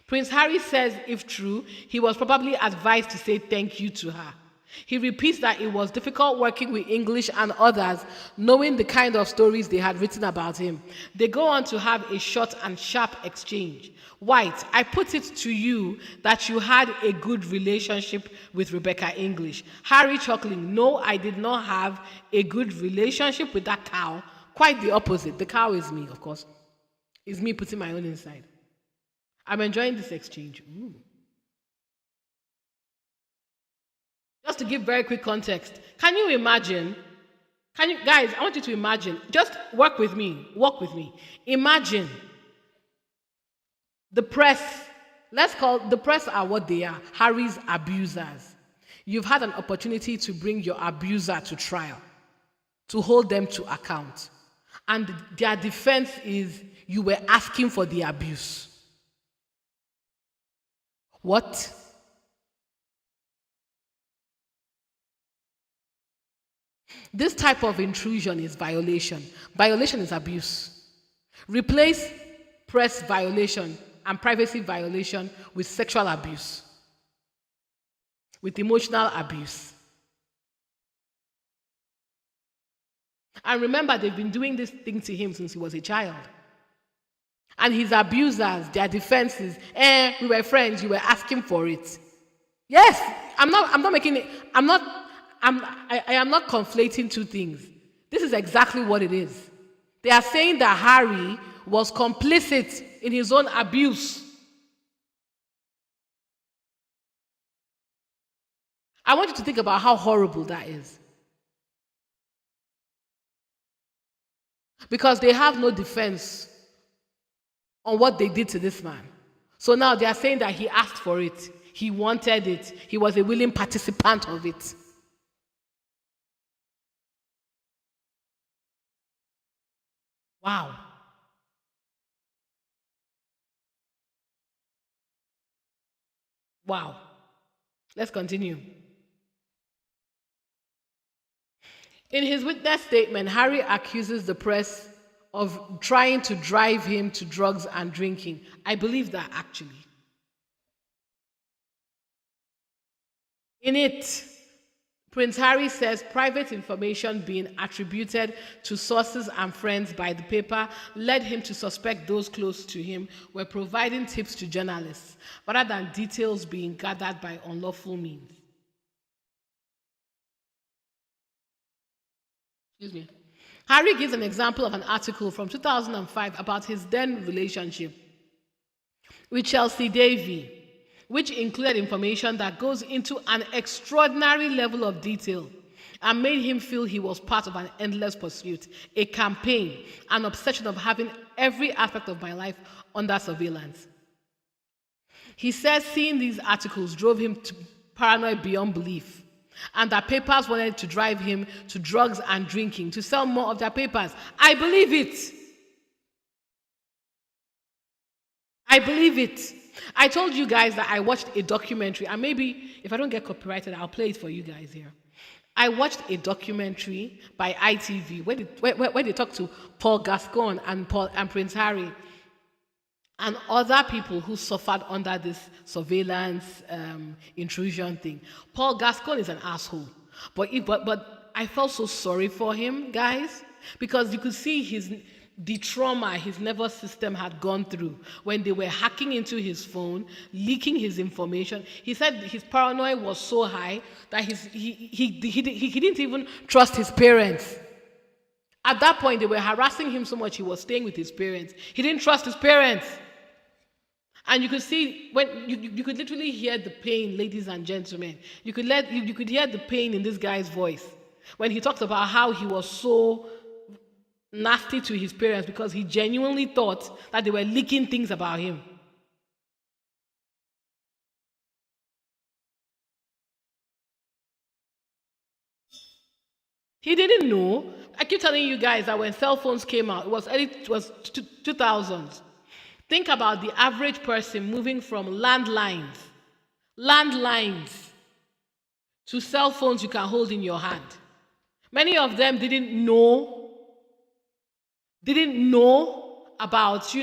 Prince Harry says, if true, he was probably advised to say thank you to her. He repeats that it was difficult working with English and others, knowing the kind of stories they had written about him. They go on to have a short and sharp exchange. White, I put it to you that you had a good relationship with Rebecca English. Harry chuckling, no, I did not have a good relationship with that cow. Quite the opposite. The cow is me, of course. It's me putting my own inside. I'm enjoying this exchange. Ooh. Just to give very quick context, can you imagine? Guys, I want you to imagine. Just work with me. Walk with me. Imagine the press. Let's call the press are what they are. Harry's abusers. You've had an opportunity to bring your abuser to trial, to hold them to account. And their defense is you were asking for the abuse. What? This type of intrusion is violation. Violation is abuse. Replace press violation and privacy violation with sexual abuse, with emotional abuse. And remember, they've been doing this thing to him since he was a child. And his abusers, their defense is, we were friends, you were asking for it. Yes, I am not conflating two things. This is exactly what it is. They are saying that Harry was complicit in his own abuse. I want you to think about how horrible that is. Because they have no defense on what they did to this man. So now they are saying that he asked for it. He wanted it. He was a willing participant of it. Wow. Wow. Let's continue. In his witness statement, Harry accuses the press of trying to drive him to drugs and drinking. I believe that actually. In it, Prince Harry says private information being attributed to sources and friends by the paper led him to suspect those close to him were providing tips to journalists rather than details being gathered by unlawful means. Excuse me. Harry gives an example of an article from 2005 about his then relationship with Chelsea Davy, which included information that goes into an extraordinary level of detail and made him feel he was part of an endless pursuit, a campaign, an obsession of having every aspect of my life under surveillance. He says seeing these articles drove him to paranoid beyond belief, and that papers wanted to drive him to drugs and drinking to sell more of their papers. I believe it. I believe it. I told you guys that I watched a documentary, and maybe if I don't get copyrighted, I'll play it for you guys here. I watched a documentary by ITV where they talked to Paul Gascoigne and Prince Harry and other people who suffered under this surveillance intrusion thing. Paul Gascoigne is an asshole, but I felt so sorry for him, guys, because you could see the trauma his nervous system had gone through when they were hacking into his phone, leaking his information. He said his paranoia was so high that he didn't even trust his parents. At that point, they were harassing him so much he was staying with his parents. He didn't trust his parents. And you could see, when you could literally hear the pain, ladies and gentlemen. You could hear the pain in this guy's voice when he talks about how he was so nasty to his parents because he genuinely thought that they were leaking things about him. He didn't know. I keep telling you guys that when cell phones came out, it was 2000s. Think about the average person moving from landlines to cell phones you can hold in your hand. Many of them didn't know about,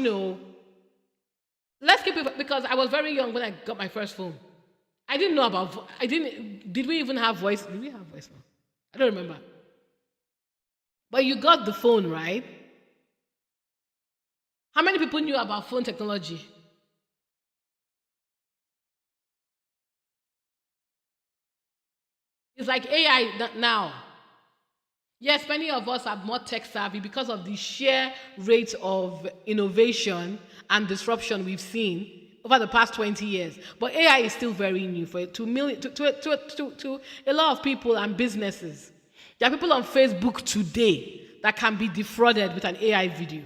let's keep it, because I was very young when I got my first phone. I didn't know about, did we even have voice? Did we have voice now? I don't remember. But you got the phone, right? How many people knew about phone technology? It's like AI now. Yes, many of us are more tech savvy because of the sheer rate of innovation and disruption we've seen over the past 20 years. But AI is still very new to a lot of people and businesses. There are people on Facebook today that can be defrauded with an AI video.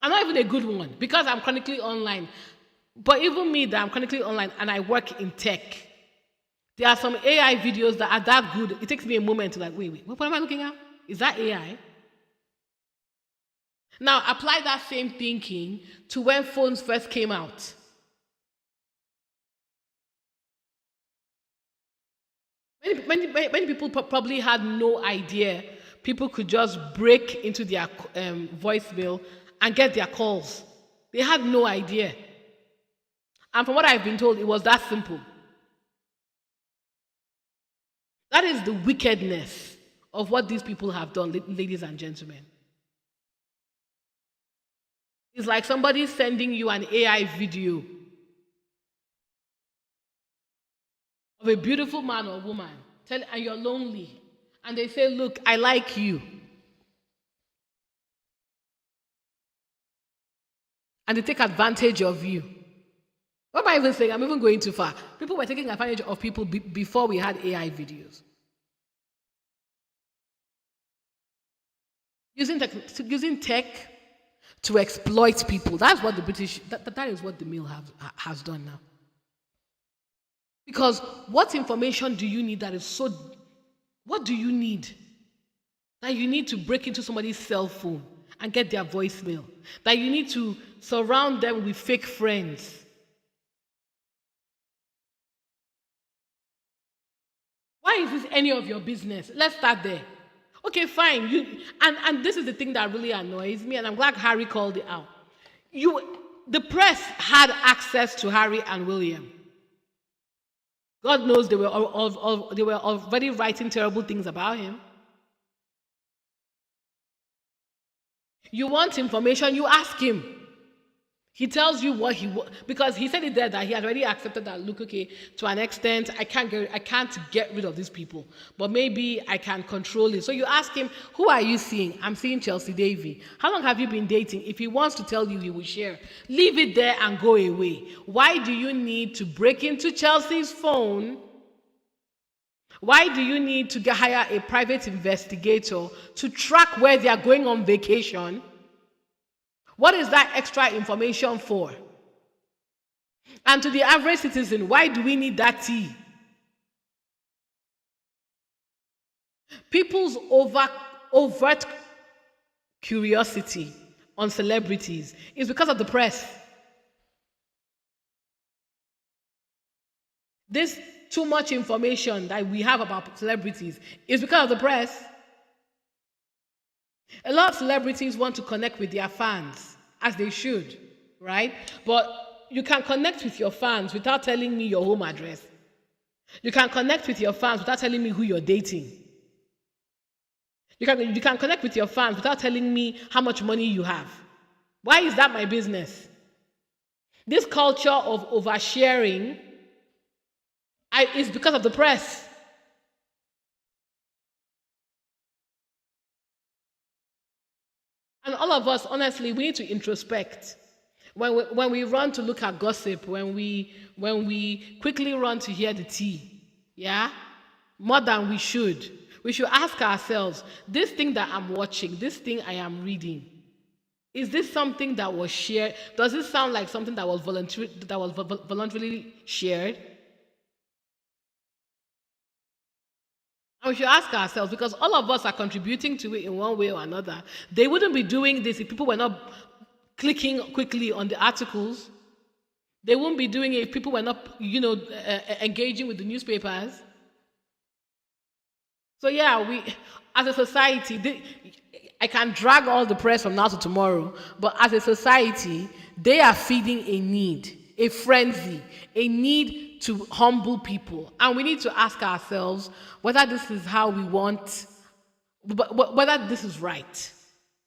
I'm not even a good one because I'm chronically online. But even me, that I'm chronically online and I work in tech, there are some AI videos that are that good. It takes me a moment to wait, what am I looking at? Is that AI? Now, apply that same thinking to when phones first came out. Many people probably had no idea people could just break into their voicemail and get their calls. They had no idea. And from what I've been told, it was that simple. That is the wickedness of what these people have done, ladies and gentlemen. It's like somebody sending you an AI video of a beautiful man or woman, and you're lonely, and they say, look, I like you. And they take advantage of you. What am I even saying? I'm even going too far. People were taking advantage of people before we had AI videos. Using tech to exploit people. That's what the British, that is what the Mail has done now. Because what information do you need that is so, what do you need? That you need to break into somebody's cell phone and get their voicemail. That you need to surround them with fake friends. Why is this any of your business? Let's start there. Okay, fine. And this is the thing that really annoys me, and I'm glad Harry called it out. The press had access to Harry and William. God knows they were already writing terrible things about him. You want information, you ask him. He tells you what he wants, because he said it there that he had already accepted that, look, okay, to an extent, I can't get rid of these people, but maybe I can control it. So you ask him, who are you seeing? I'm seeing Chelsea Davy. How long have you been dating? If he wants to tell you, he will share. Leave it there and go away. Why do you need to break into Chelsea's phone? Why do you need to hire a private investigator to track where they are going on vacation? What is that extra information for? And to the average citizen, why do we need that tea? People's overt curiosity on celebrities is because of the press. This too much information that we have about celebrities is because of the press. A lot of celebrities want to connect with their fans, as they should, right? But you can connect with your fans without telling me your home address. You can connect with your fans without telling me who you're dating. You can connect with your fans without telling me how much money you have. Why is that my business? This culture of oversharing is because of the press. And all of us, honestly, we need to introspect. When we run to look at gossip, when we quickly run to hear the tea, yeah, more than we should ask ourselves, this thing that I'm watching, this thing I am reading, is this something that was shared? Does it sound like something that was voluntarily shared? And we should ask ourselves, because all of us are contributing to it in one way or another. They wouldn't be doing this if people were not clicking quickly on the articles. They wouldn't be doing it if people were not, engaging with the newspapers. So yeah, we, as a society, I can drag all the press from now to tomorrow, but as a society, they are feeding a need. a frenzy, a need to humble people. And we need to ask ourselves whether this is how we want, whether this is right,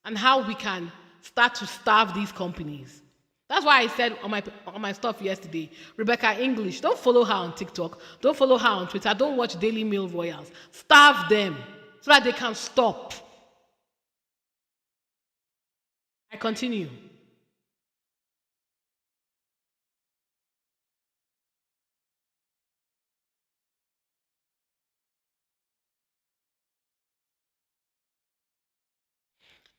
and how we can start to starve these companies. That's why I said on my stuff yesterday, Rebecca English, don't follow her on TikTok, don't follow her on Twitter, don't watch Daily Mail Royals. Starve them so that they can stop. I continue.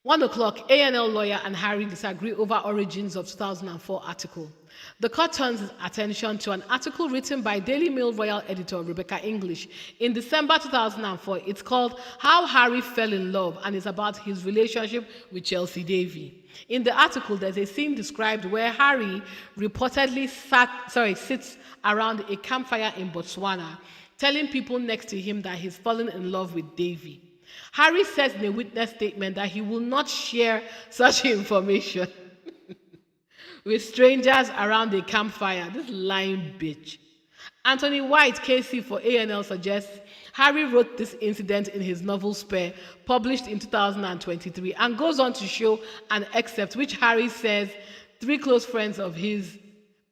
1 o'clock, A&L lawyer and Harry disagree over origins of 2004 article. The court turns its attention to an article written by Daily Mail Royal editor Rebecca English in December 2004. It's called How Harry Fell in Love and is about his relationship with Chelsea Davy. In the article, there's a scene described where Harry reportedly sits around a campfire in Botswana, telling people next to him that he's fallen in love with Davy. Harry says in a witness statement that he will not share such information with strangers around a campfire. This lying bitch. Anthony White, KC for A&L, suggests Harry wrote this incident in his novel Spare, published in 2023, and goes on to show an excerpt which Harry says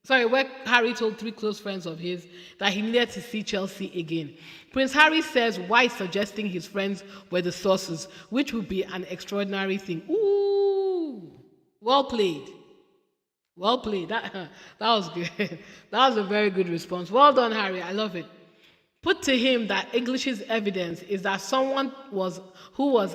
where Harry told 3 close friends of his that he needed to see Chelsea again. Prince Harry says White suggesting his friends were the sources, which would be an extraordinary thing. Ooh, well played. Well played. That was good. That was a very good response. Well done, Harry. I love it. Put to him that English's evidence is that someone who was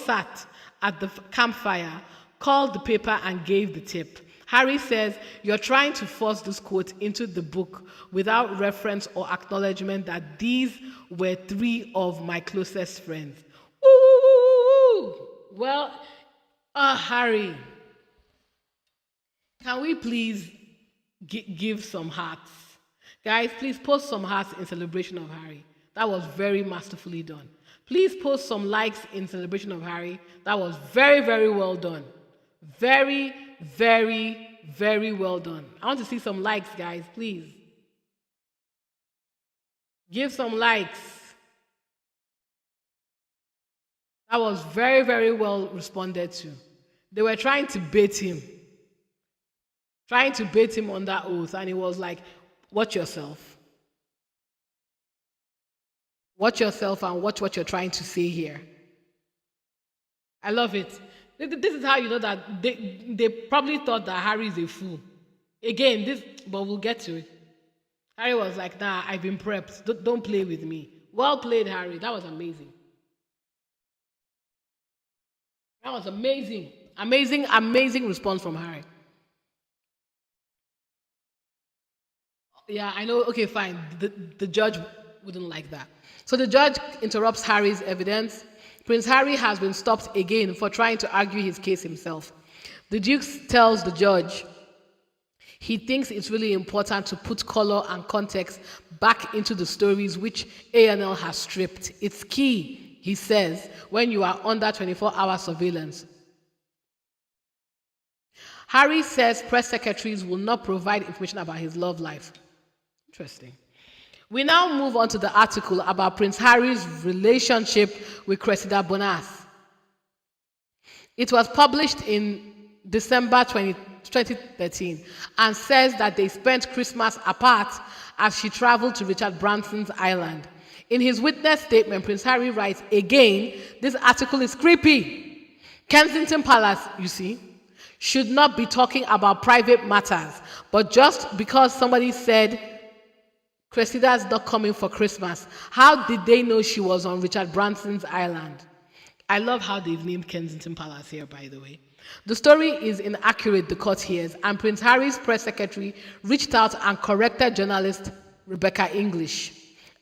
sat at the campfire called the paper and gave the tip. Harry says, you're trying to force this quote into the book without reference or acknowledgement that these were 3 of my closest friends. Ooh! Well, Harry, can we please give some hearts? Guys, please post some hearts in celebration of Harry. That was very masterfully done. Please post some likes in celebration of Harry. That was very, very well done. Very, very, very well done. I want to see some likes, guys, please. Give some likes. That was very, very well responded to. They were trying to bait him. On that oath, and he was like, watch yourself. Watch yourself and watch what you're trying to say here. I love it. This is how you know that they probably thought that Harry is a fool. Again, but we'll get to it. Harry was like, nah, I've been prepped. Don't play with me. Well played, Harry. That was amazing. That was amazing. Amazing, amazing response from Harry. Yeah, I know. Okay, fine. The judge wouldn't like that. So the judge interrupts Harry's evidence. Prince Harry has been stopped again for trying to argue his case himself. The Duke tells the judge he thinks it's really important to put color and context back into the stories which A&L has stripped. It's key, he says, when you are under 24-hour surveillance. Harry says press secretaries will not provide information about his love life. Interesting. We now move on to the article about Prince Harry's relationship with Cressida Bonas. It was published in December 2013 and says that they spent Christmas apart as she traveled to Richard Branson's island. In his witness statement, Prince Harry writes, again, this article is creepy. Kensington Palace, you see, should not be talking about private matters, but just because somebody said Cressida's not coming for Christmas, how did they know she was on Richard Branson's island? I love how they've named Kensington Palace here, by the way. The story is inaccurate, the court hears, and Prince Harry's press secretary reached out and corrected journalist Rebecca English.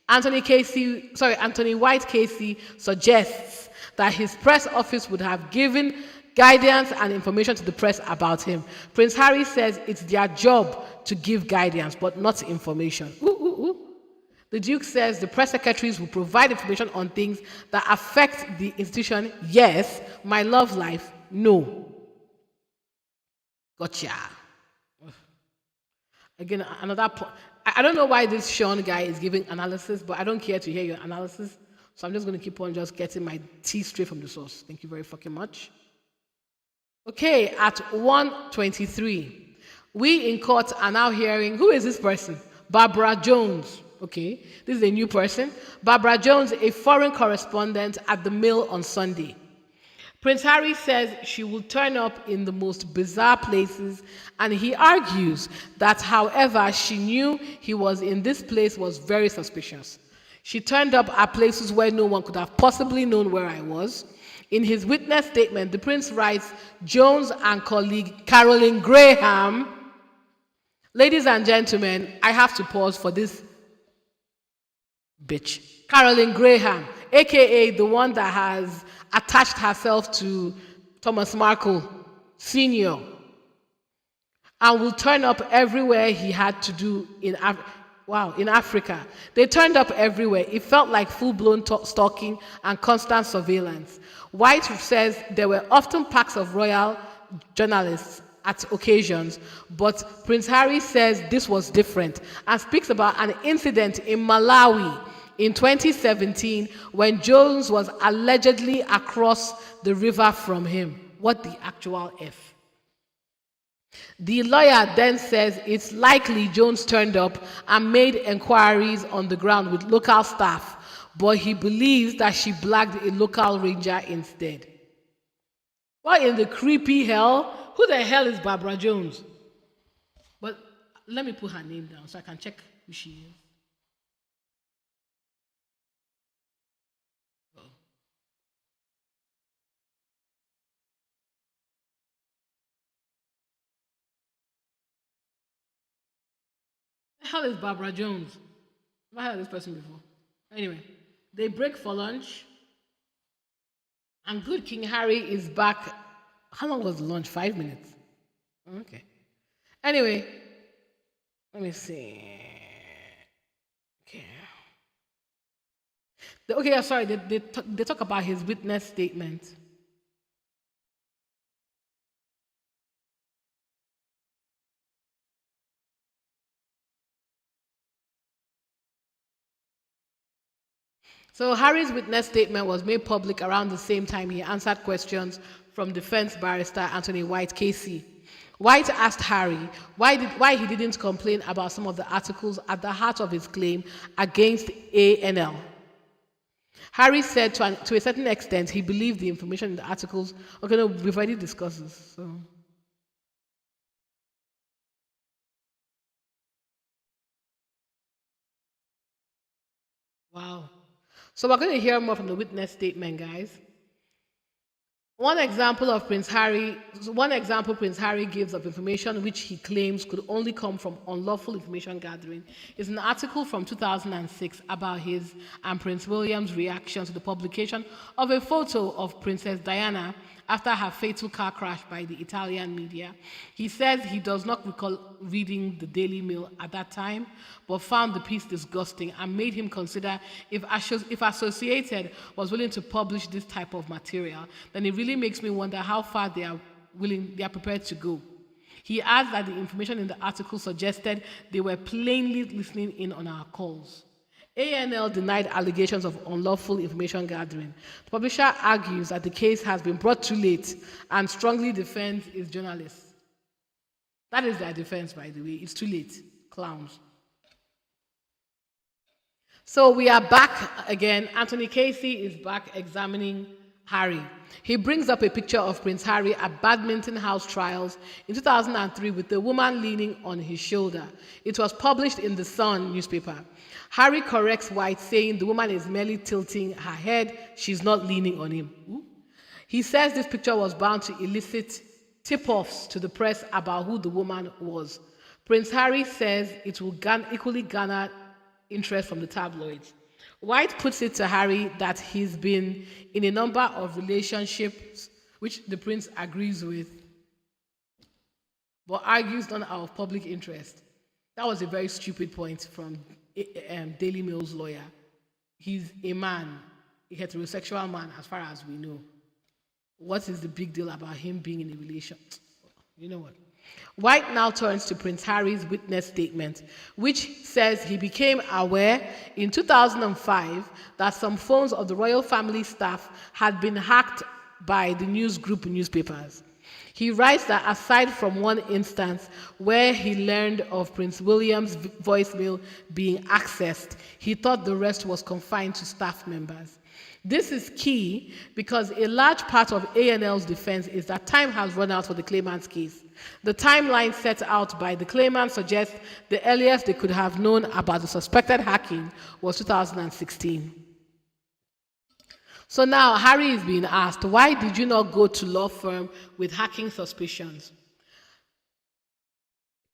Anthony White KC suggests that his press office would have given guidance and information to the press about him. Prince Harry says it's their job to give guidance, but not information. The Duke says the press secretaries will provide information on things that affect the institution. Yes. My love life. No. Gotcha. Again, another point. I don't know why this Sean guy is giving analysis, but I don't care to hear your analysis. So I'm just going to keep on just getting my tea straight from the source. Thank you very fucking much. Okay, at 1:23, we in court are now hearing, who is this person? Barbara Jones. Okay, this is a new person. Barbara Jones, a foreign correspondent at the Mail on Sunday. Prince Harry says she will turn up in the most bizarre places, and he argues that, however, she knew he was in this place was very suspicious. She turned up at places where no one could have possibly known where I was. In his witness statement, the prince writes, Jones and colleague Caroline Graham. Ladies and gentlemen, I have to pause for this bitch. Caroline Graham, aka the one that has attached herself to Thomas Markle Sr. and will turn up everywhere he had to do in Africa. They turned up everywhere. It felt like full-blown stalking and constant surveillance. White says there were often packs of royal journalists at occasions, but Prince Harry says this was different and speaks about an incident in Malawi in 2017 when Jones was allegedly across the river from him. What the actual F? The lawyer then says it's likely Jones turned up and made inquiries on the ground with local staff, but he believes that she blagged a local ranger instead. What in the creepy hell? Who the hell is Barbara Jones? But let me put her name down so I can check who she is. The hell is Barbara Jones? I've heard of this person before. Anyway, they break for lunch, and good King Harry is back. How long was the lunch? 5 minutes. Okay. Anyway, let me see. Okay. Sorry. They talk about his witness statement. So Harry's witness statement was made public around the same time he answered questions from defense barrister Anthony White KC. White asked Harry why he didn't complain about some of the articles at the heart of his claim against ANL. Harry said to a certain extent he believed the information in the articles. Okay, no, we've already discussed this. So. Wow. So we're going to hear more from the witness statement, guys. One example Prince Harry gives of information which he claims could only come from unlawful information gathering is an article from 2006 about his and Prince William's reaction to the publication of a photo of Princess Diana after her fatal car crash by the Italian media. He says he does not recall reading the Daily Mail at that time, but found the piece disgusting and made him consider if Associated was willing to publish this type of material, then it really makes me wonder how far they are prepared to go. He adds that the information in the article suggested they were plainly listening in on our calls. ANL denied allegations of unlawful information gathering. The publisher argues that the case has been brought too late and strongly defends its journalists. That is their defense, by the way. It's too late. Clowns. So we are back again. Anthony Casey is back examining Harry. He brings up a picture of Prince Harry at Badminton House trials in 2003 with the woman leaning on his shoulder. It was published in The Sun newspaper. Harry corrects White, saying the woman is merely tilting her head. She's not leaning on him. Ooh. He says this picture was bound to elicit tip-offs to the press about who the woman was. Prince Harry says it will equally garner interest from the tabloids. White puts it to Harry that he's been in a number of relationships, which the prince agrees with, but argues none are of public interest. That was a very stupid point from Daily Mail's lawyer. He's a man, a heterosexual man, as far as we know. What is the big deal about him being in a relationship? You know what? White now turns to Prince Harry's witness statement, which says he became aware in 2005 that some phones of the royal family staff had been hacked by the news group newspapers. He writes that aside from one instance where he learned of Prince William's voicemail being accessed, he thought the rest was confined to staff members. This is key because a large part of A&L's defense is that time has run out for the claimant's case. The timeline set out by the claimant suggests the earliest they could have known about the suspected hacking was 2016. So now Harry is being asked, why did you not go to law firm with hacking suspicions?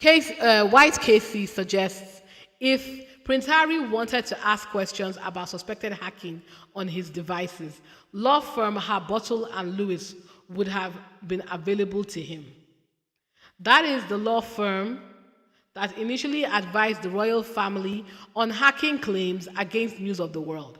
White Casey suggests if Prince Harry wanted to ask questions about suspected hacking on his devices, law firm Harbottle and Lewis would have been available to him. That is the law firm that initially advised the royal family on hacking claims against News of the World.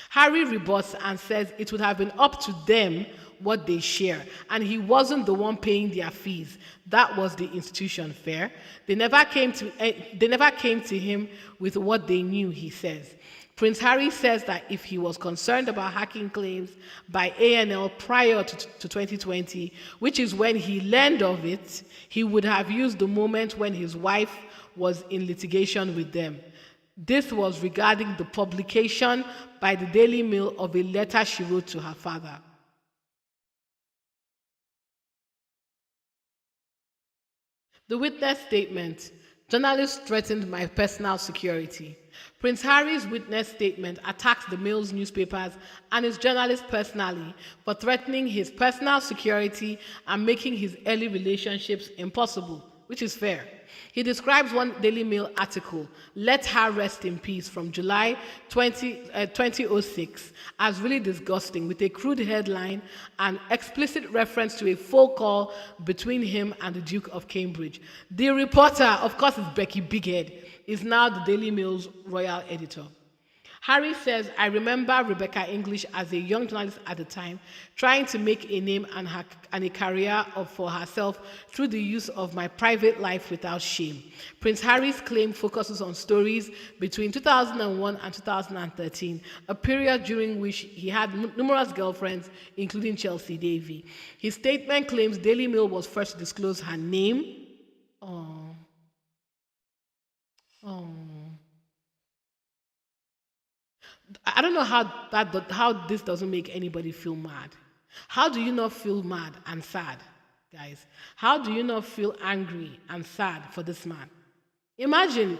Harry rebuts and says it would have been up to them what they share, and he wasn't the one paying their fees. That was the institution. Fair. They never came to him with what they knew, he says. Prince Harry says that if he was concerned about hacking claims by A&L prior to 2020, which is when he learned of it, he would have used the moment when his wife was in litigation with them. This was regarding the publication by the Daily Mail of a letter she wrote to her father. The witness statement. Journalists threatened my personal security. Prince Harry's witness statement attacked the Mail's newspapers and his journalists personally for threatening his personal security and making his early relationships impossible, which is fair. He describes one Daily Mail article, Let Her Rest in Peace, from July 2006, as really disgusting, with a crude headline and explicit reference to a phone call between him and the Duke of Cambridge. The reporter, of course, is Becky Bighead, is now the Daily Mail's royal editor. Harry says, I remember Rebecca English as a young journalist at the time, trying to make a name and a career for herself through the use of my private life without shame. Prince Harry's claim focuses on stories between 2001 and 2013, a period during which he had numerous girlfriends, including Chelsea Davy. His statement claims Daily Mail was first to disclose her name. I don't know how this doesn't make anybody feel mad. How do you not feel mad and sad, guys? How do you not feel angry and sad for this man? Imagine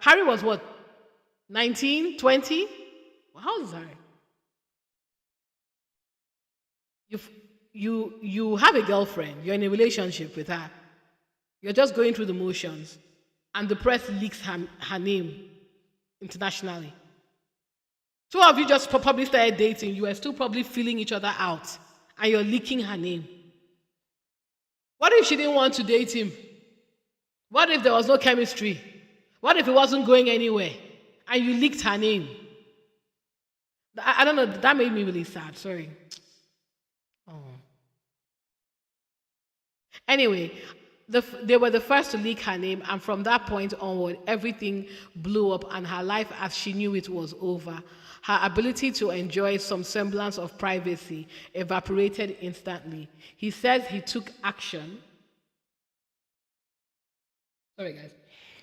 Harry was what, 19, 20? How old is Harry? You have a girlfriend, you're in a relationship with her, you're just going through the motions, and the press leaks her name internationally. Two of you just probably started dating. You are still probably feeling each other out. And you're leaking her name. What if she didn't want to date him? What if there was no chemistry? What if it wasn't going anywhere? And you leaked her name? I don't know. That made me really sad. Sorry. Anyway, they were the first to leak her name. And from that point onward, everything blew up and her life as she knew it was over. Her ability to enjoy some semblance of privacy evaporated instantly. He says he took action. Sorry, guys.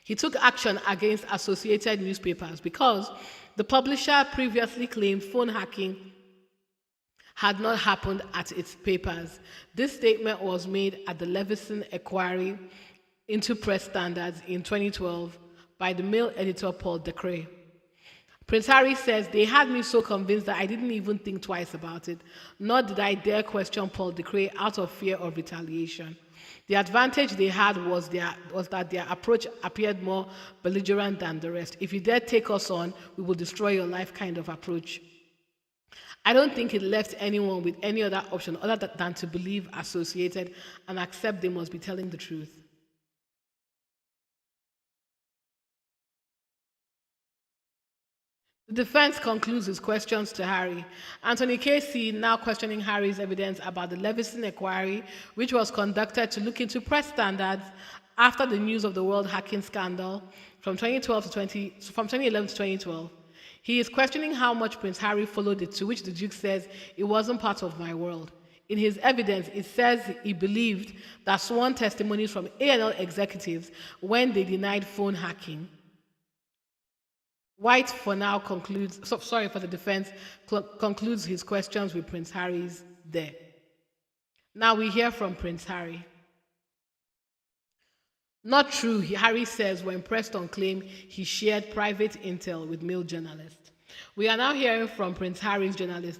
He took action against Associated Newspapers because the publisher previously claimed phone hacking had not happened at its papers. This statement was made at the Leverson inquiry into press standards in 2012 by the Mail editor Paul Decray. Prince Harry says, they had me so convinced that I didn't even think twice about it, nor did I dare question Paul Decray out of fear of retaliation. The advantage they had was that their approach appeared more belligerent than the rest. If you dare take us on, we will destroy your life kind of approach. I don't think it left anyone with any other option other than to believe Associated and accept they must be telling the truth. The defense concludes his questions to Harry. Anthony Casey now questioning Harry's evidence about the Leverson inquiry, which was conducted to look into press standards after the news of the world hacking scandal from 2011 to 2012. He is questioning how much Prince Harry followed it, to which the Duke says, "It wasn't part of my world." In his evidence, it says he believed that sworn testimonies from A&L executives when they denied phone hacking. White, for now, for the defense, concludes his questions with Prince Harry's there. Now we hear from Prince Harry. Not true, Harry says when pressed on claim he shared private intel with male journalists. We are now hearing from Prince Harry's lawyer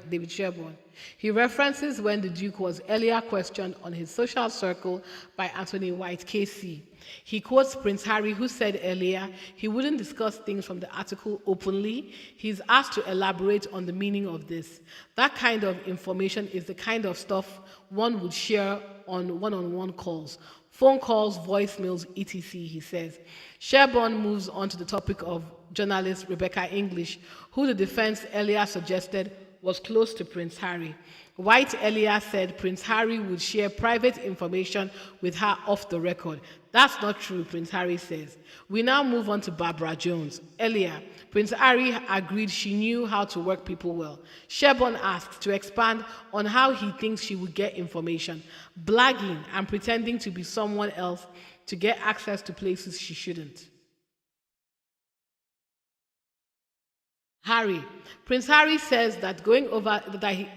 David Sherborne. He references when the Duke was earlier questioned on his social circle by Anthony White KC. He quotes Prince Harry, who said earlier he wouldn't discuss things from the article openly. He's asked to elaborate on the meaning of this. That kind of information is the kind of stuff one would share on one-on-one calls, phone calls, voicemails, etc., he says. Sherborne moves on to the topic of journalist Rebecca English, who the defense earlier suggested was close to Prince Harry. White earlier said Prince Harry would share private information with her off the record. That's not true, Prince Harry says. We now move on to Barbara Jones. Earlier, Prince Harry agreed she knew how to work people well. Sherborne asked to expand on how he thinks she would get information, blagging and pretending to be someone else to get access to places she shouldn't. Prince Harry says that he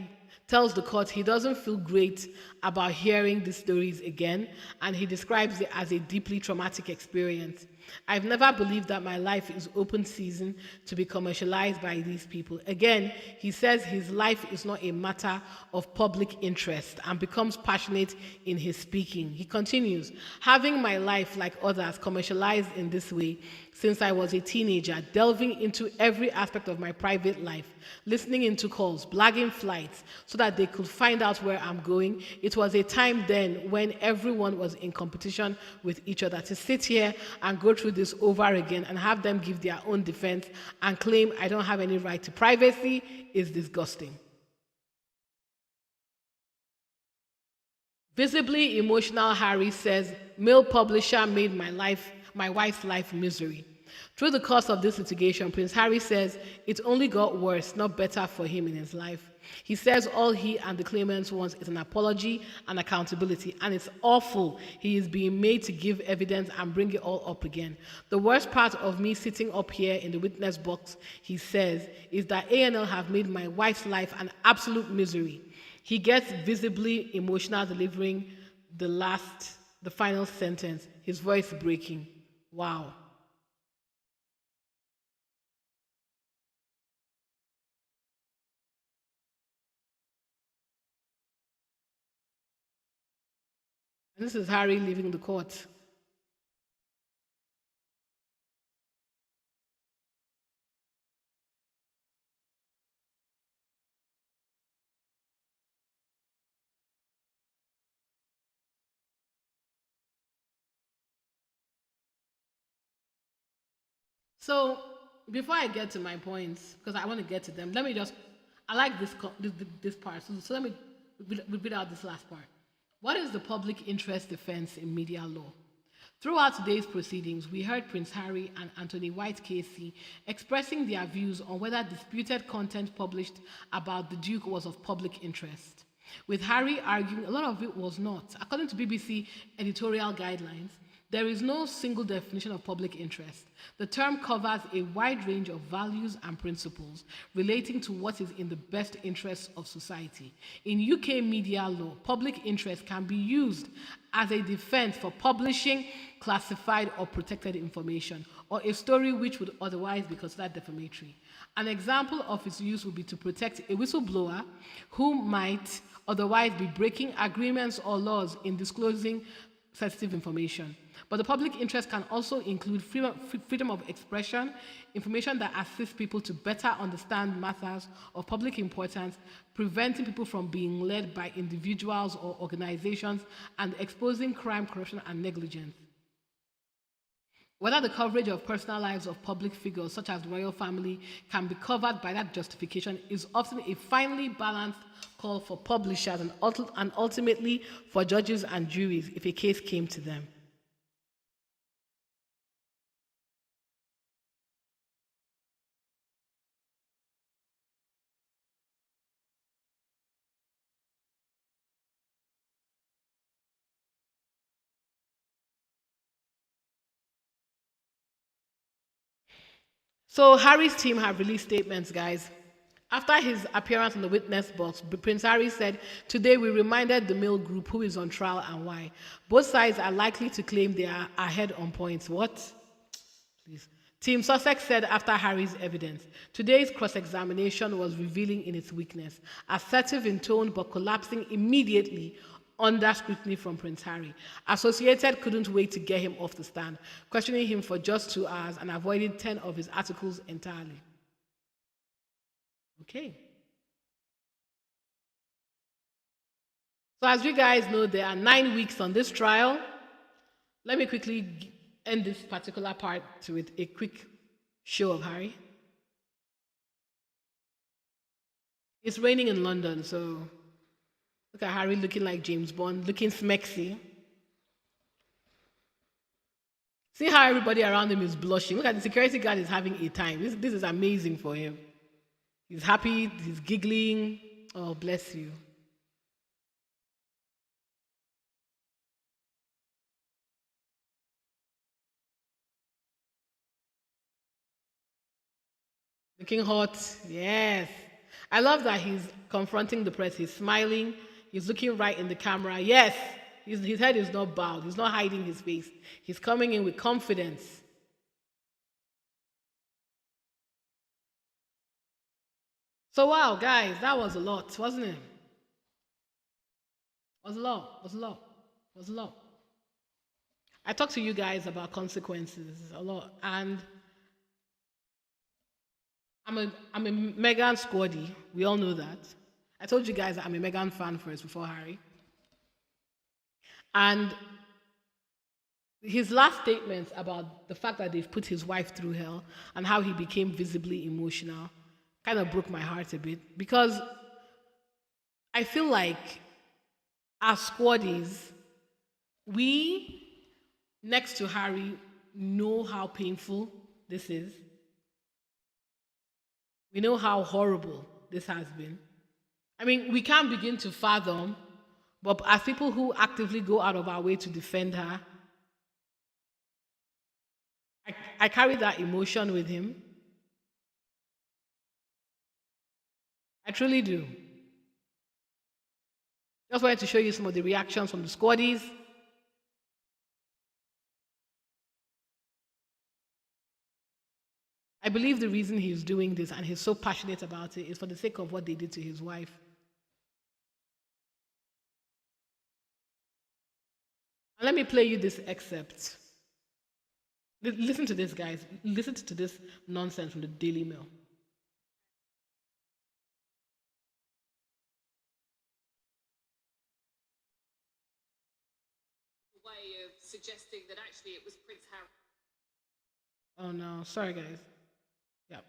tells the court he doesn't feel great about hearing these stories again, and he describes it as a deeply traumatic experience. I've never believed that my life is open season to be commercialized by these people. Again, he says his life is not a matter of public interest and becomes passionate in his speaking. He continues, having my life like others commercialized in this way since I was a teenager, delving into every aspect of my private life, listening into calls, blagging flights so that they could find out where I'm going. It was a time then when everyone was in competition with each other. To sit here and go through this over again and have them give their own defense and claim I don't have any right to privacy is disgusting. Visibly emotional, Harry says, male publisher made my wife's life misery. Through the course of this litigation, Prince Harry says it only got worse, not better for him in his life. He says all he and the claimants want is an apology and accountability, and it's awful he is being made to give evidence and bring it all up again. The worst part of me sitting up here in the witness box, he says, is that A&L have made my wife's life an absolute misery. He gets visibly emotional delivering the final sentence, his voice breaking. Wow. This is Harry leaving the court. So, before I get to my points, because I want to get to them, I like this part, so let me read out this last part. What is the public interest defense in media law? Throughout today's proceedings, we heard Prince Harry and Anthony White KC expressing their views on whether disputed content published about the Duke was of public interest, with Harry arguing a lot of it was not. According to BBC editorial guidelines, there is no single definition of public interest. The term covers a wide range of values and principles relating to what is in the best interests of society. In UK media law, public interest can be used as a defense for publishing classified or protected information, or a story which would otherwise be considered defamatory. An example of its use would be to protect a whistleblower who might otherwise be breaking agreements or laws in disclosing sensitive information. But the public interest can also include freedom of expression, information that assists people to better understand matters of public importance, preventing people from being led by individuals or organizations, and exposing crime, corruption, and negligence. Whether the coverage of personal lives of public figures such as the royal family can be covered by that justification is often a finely balanced call for publishers and ultimately for judges and juries if a case came to them. So Harry's team have released statements, guys. After his appearance in the witness box, Prince Harry said, "Today we reminded the Mill Group who is on trial and why. Both sides are likely to claim they are ahead on points." What? Please. Team Sussex said after Harry's evidence, "Today's cross-examination was revealing in its weakness, assertive in tone but collapsing immediately under scrutiny from Prince Harry. Associated couldn't wait to get him off the stand, questioning him for just 2 hours and avoiding 10 of his articles entirely." Okay. So as you guys know, there are 9 weeks on this trial. Let me quickly end this particular part with a quick show of Harry. It's raining in London, so look at Harry looking like James Bond, looking smexy. See how everybody around him is blushing. Look at the security guard is having a time. This is amazing for him. He's happy, he's giggling. Oh, bless you. Looking hot, yes. I love that he's confronting the press. He's smiling. He's looking right in the camera. Yes, his head is not bowed. He's not hiding his face. He's coming in with confidence. So wow, guys, that was a lot, wasn't it? Was a lot. Was a lot. Was a lot. I talked to you guys about consequences a lot, and I'm a Meghan squaddy. We all know that. I told you guys that I'm a Meghan fan first before Harry. And his last statements about the fact that they've put his wife through hell and how he became visibly emotional kind of broke my heart a bit, because I feel like as squaddies, we, next to Harry, know how painful this is. We know how horrible this has been. I mean, we can't begin to fathom, but as people who actively go out of our way to defend her, I carry that emotion with him. I truly do. Just wanted to show you some of the reactions from the squaddies. I believe the reason he's doing this and he's so passionate about it is for the sake of what they did to his wife. And let me play you this excerpt. Listen to this, guys. Listen to this nonsense from the Daily Mail. Way of suggesting that actually it was Prince Harry. Oh no, sorry guys. Yep.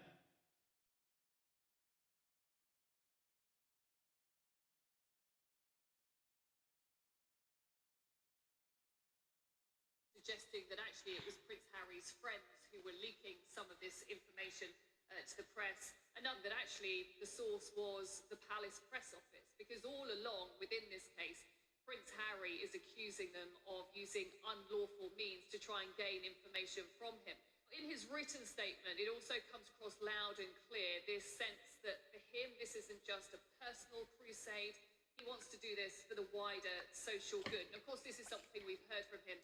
Suggesting that actually it was Prince Harry's friends who were leaking some of this information to the press, and that actually the source was the palace press office, because all along within this case, Prince Harry is accusing them of using unlawful means to try and gain information from him. In his written statement, it also comes across loud and clear this sense that for him, this isn't just a personal crusade. He wants to do this for the wider social good. And of course, this is something we've heard from him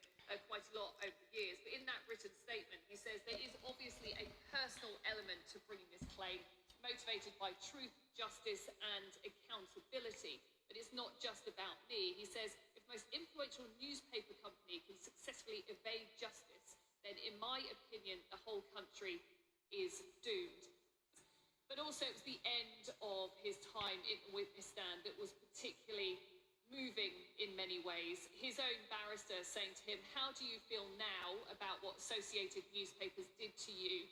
quite a lot over the years. But in that written statement, he says there is obviously a personal element to bringing this claim, motivated by truth, justice, and accountability. But it's not just about me. He says, if the most influential newspaper company can successfully evade justice, then in my opinion, the whole country is doomed. But also it was the end of his time in the witness stand that was particularly moving in many many ways. His own barrister saying to him, how do you feel now about what Associated Newspapers did to you?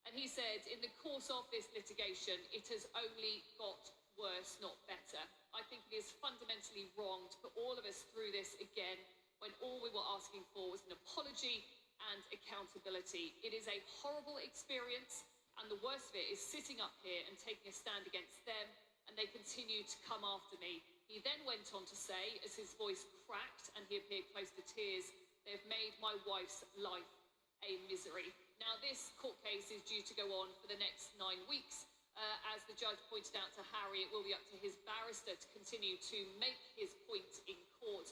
And he said, in the course of this litigation, it has only got worse, not better. I think it is fundamentally wrong to put all of us through this again when all we were asking for was an apology and accountability. It is a horrible experience, and the worst of it is sitting up here and taking a stand against them, and they continue to come after me. He then went on to say, as his voice cracked and he appeared close to tears, they've made my wife's life a misery. Now, this court case is due to go on for the next 9 weeks. As the judge pointed out to Harry, it will be up to his barrister to continue to make his point in court.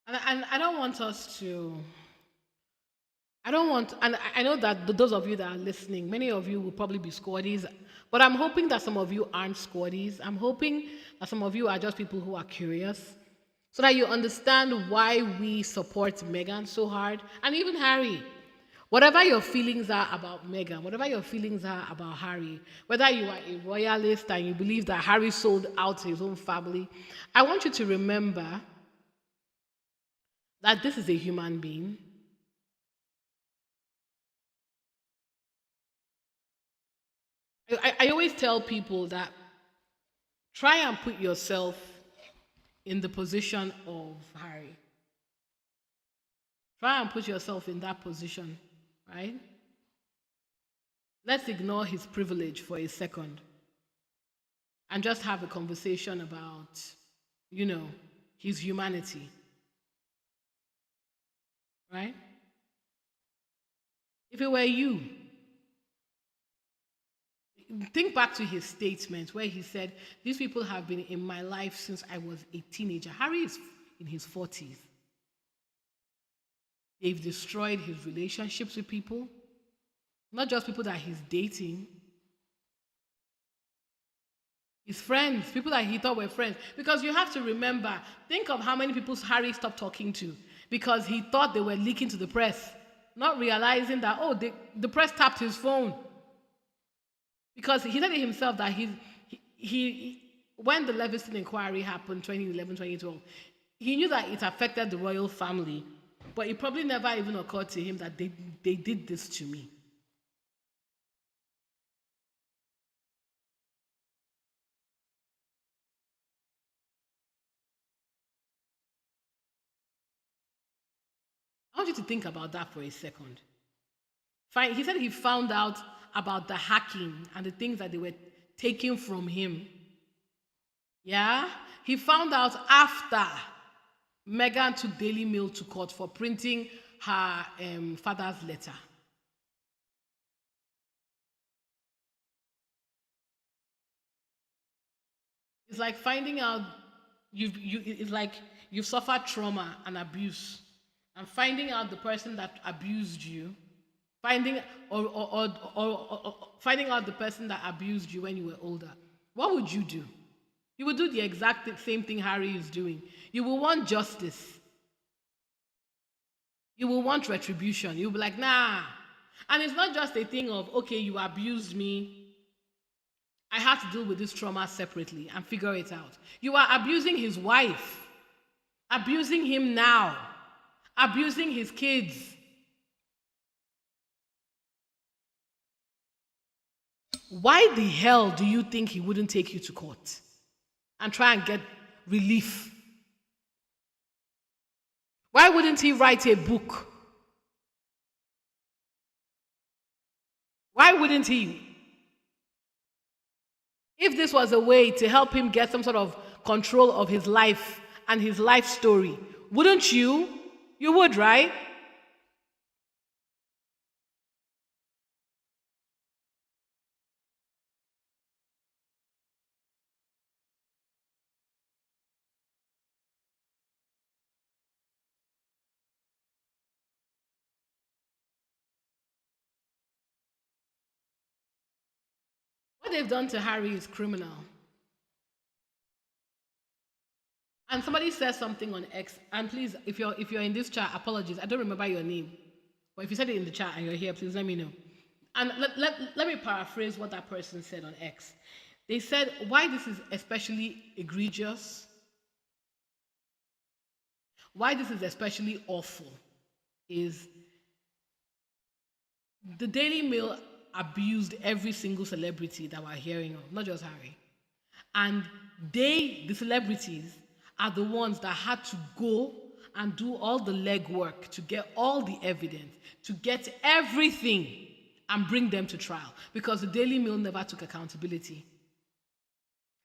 And I don't want us to. And I know that those of you that are listening, many of you will probably be squaddies, but I'm hoping that some of you aren't squaddies. I'm hoping that some of you are just people who are curious, so that you understand why we support Meghan so hard, and even Harry. Whatever your feelings are about Meghan, whatever your feelings are about Harry, whether you are a royalist and you believe that Harry sold out his own family, I want you to remember that this is a human being. I always tell people that try and put yourself in the position of Harry. Try and put yourself in that position, right? Let's ignore his privilege for a second and just have a conversation about, his humanity, right? If it were you, think back to his statement where he said, these people have been in my life since I was a teenager. Harry is in his 40s. They've destroyed his relationships with people, not just people that he's dating. His friends, people that he thought were friends. Because you have to remember, think of how many people Harry stopped talking to because he thought they were leaking to the press, not realizing that, the press tapped his phone. Because he said it himself that he when the Leverson inquiry happened, 2011, 2012, he knew that it affected the royal family, but it probably never even occurred to him that they did this to me. I want you to think about that for a second. Fine. He said he found out about the hacking and the things that they were taking from him. Yeah? He found out after Meghan took Daily Mail to court for printing her father's letter. It's like finding out it's like you've suffered trauma and abuse, and finding out the person that abused you, finding out the person that abused you when you were older. What would you do? You would do the exact same thing Harry is doing. You will want justice. You will want retribution. You'll be like, nah. And it's not just a thing of, okay, you abused me. I have to deal with this trauma separately and figure it out. You are abusing his wife, abusing him now, abusing his kids. Why the hell do you think he wouldn't take you to court and try and get relief? Why wouldn't he write a book? Why wouldn't he? If this was a way to help him get some sort of control of his life and his life story, wouldn't you? You would, right? What they've done to Harry is criminal. And somebody says something on X, and please, if you're in this chat, apologies, I don't remember your name. But if you said it in the chat and you're here, please let me know. And let me paraphrase what that person said on X. They said, why this is especially egregious Why this is especially awful is the Daily Mail abused every single celebrity that we're hearing of, not just Harry. And they, the celebrities, are the ones that had to go and do all the legwork to get all the evidence, to get everything and bring them to trial because the Daily Mail never took accountability.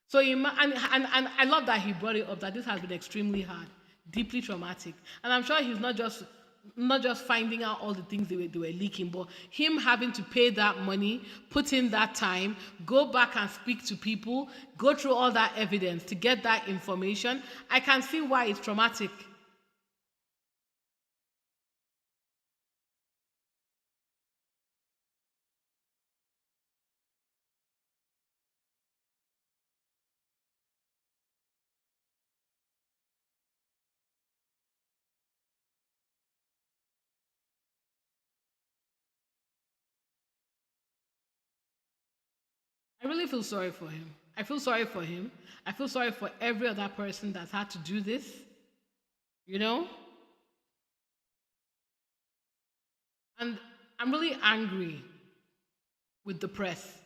So, and I love that he brought it up that this has been extremely hard, deeply traumatic. And I'm sure he's not just finding out all the things they were leaking, but him having to pay that money, put in that time, go back and speak to people, go through all that evidence to get that information. I can see why it's traumatic. I really feel sorry for him. I feel sorry for him. I feel sorry for every other person that's had to do this, you know? And I'm really angry with the press.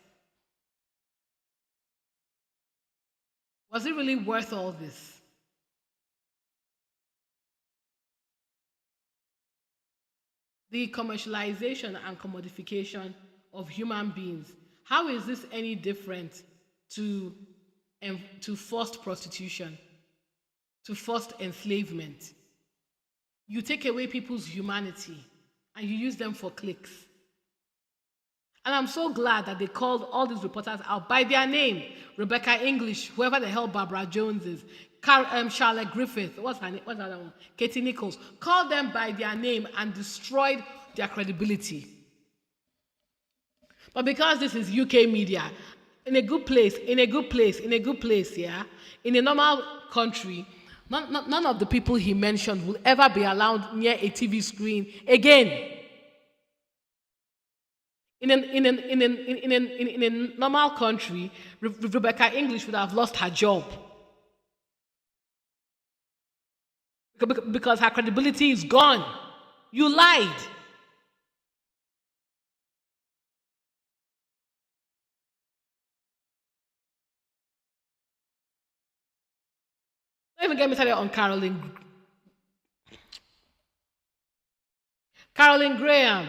Was it really worth all this? The commercialization and commodification of human beings. How is this any different to forced prostitution, to forced enslavement? You take away people's humanity and you use them for clicks. And I'm so glad that they called all these reporters out by their name. Rebecca English, whoever the hell Barbara Jones is, Charlotte Griffith, what's her name? What's the other one? Katie Nichols. Called them by their name and destroyed their credibility. But because this is UK media, in a good place, yeah, in a normal country, none of the people he mentioned will ever be allowed near a TV screen again. In a normal country, Rebecca English would have lost her job because her credibility is gone. You lied. Don't even get me started on Caroline Graham.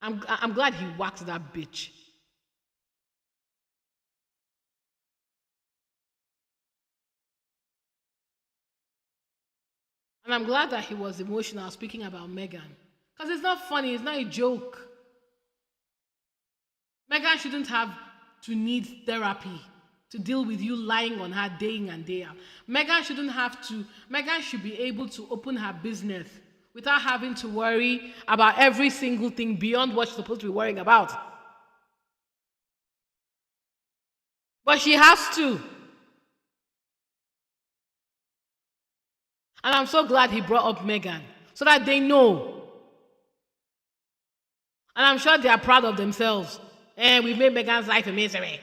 I'm glad he whacked that bitch. And I'm glad that he was emotional speaking about Meghan. Because it's not funny, it's not a joke. Meghan shouldn't have to need therapy to deal with you lying on her day in and day out. Meghan should be able to open her business without having to worry about every single thing beyond what she's supposed to be worrying about. But she has to. And I'm so glad he brought up Meghan so that they know. And I'm sure they are proud of themselves. And we've made Meghan's life a misery.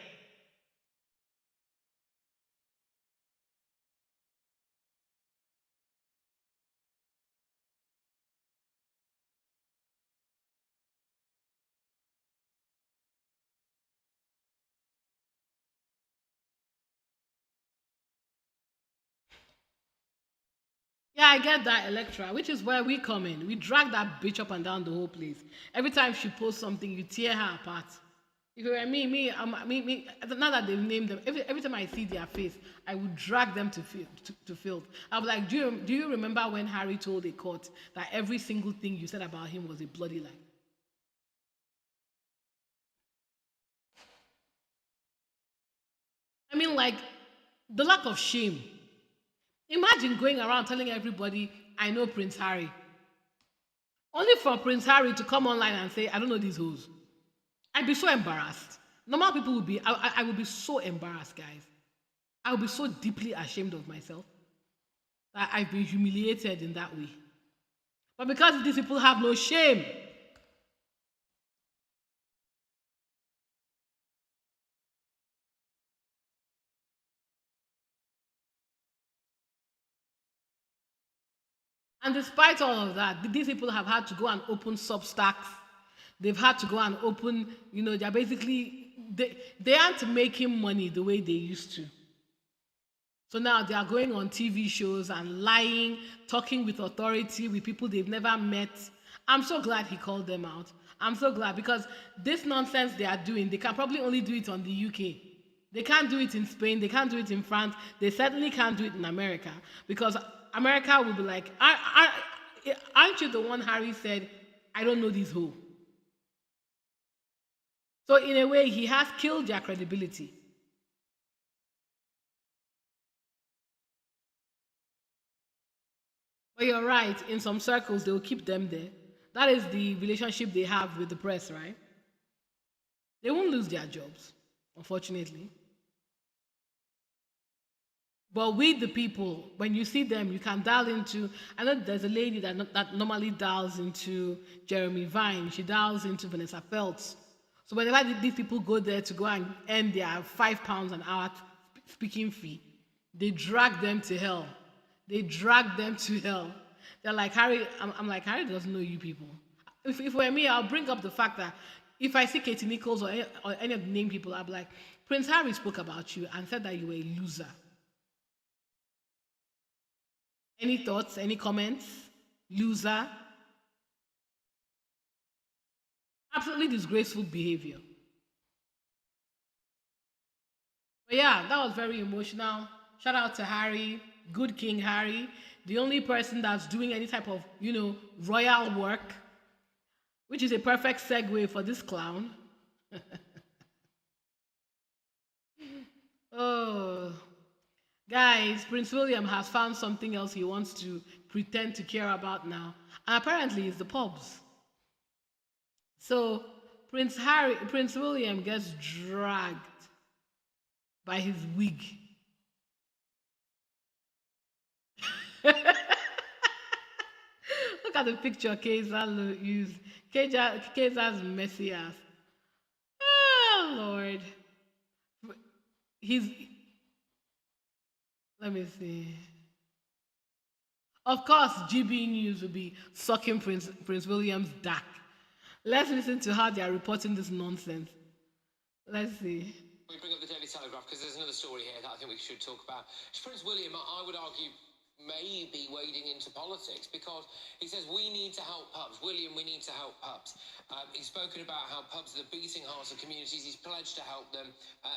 Yeah, I get that, Electra, which is where we come in. We drag that bitch up and down the whole place. Every time she posts something, you tear her apart. If it were me, now that they've named them, every time I see their face, I would drag them to filth. I was like, do you remember when Harry told a court that every single thing you said about him was a bloody lie? I mean, like, the lack of shame. Imagine going around telling everybody, I know Prince Harry. Only for Prince Harry to come online and say, I don't know these hoes. I'd be so embarrassed. Normal people would be, I would be so embarrassed, guys. I would be so deeply ashamed of myself that I've been humiliated in that way. But because these people have no shame, And despite all of that, these people have had to go and open Substacks. They've had to go and open, they're basically, they aren't making money the way they used to. So now they are going on TV shows and lying, talking with authority with people they've never met. I'm so glad he called them out. I'm so glad because this nonsense they are doing, they can probably only do it on the UK. They can't do it in Spain. They can't do it in France. They certainly can't do it in America because America will be like, aren't you the one Harry said, I don't know this who? So in a way, he has killed their credibility. But you're right, in some circles, they'll keep them there. That is the relationship they have with the press, right? They won't lose their jobs, unfortunately. But with the people, when you see them, you can dial into. I know there's a lady that normally dials into Jeremy Vine. She dials into Vanessa Feltz. So whenever these people go there to go and earn their £5 an hour speaking fee, they drag them to hell. They drag them to hell. They're like, Harry, I'm like, Harry doesn't know you people. If it were me, I'll bring up the fact that if I see Katie Nichols or any of the named people, I'll be like, Prince Harry spoke about you and said that you were a loser. Any thoughts? Any comments? Loser? Absolutely disgraceful behavior. But yeah, that was very emotional. Shout out to Harry, good King Harry, the only person that's doing any type of, royal work, which is a perfect segue for this clown. Oh, guys, Prince William has found something else he wants to pretend to care about now. And apparently it's the pubs. So Prince William gets dragged by his wig. Look at the picture Keza used. Keza's messy ass. Oh Lord. Let me see. Of course, GB News will be sucking Prince William's dick. Let's listen to how they are reporting this nonsense. Let's see. We bring up the Daily Telegraph because there's another story here that I think we should talk about. Prince William, I would argue, may be wading into politics because he says we need to help pubs. William, we need to help pubs. He's spoken about how pubs are the beating hearts of communities. He's pledged to help them.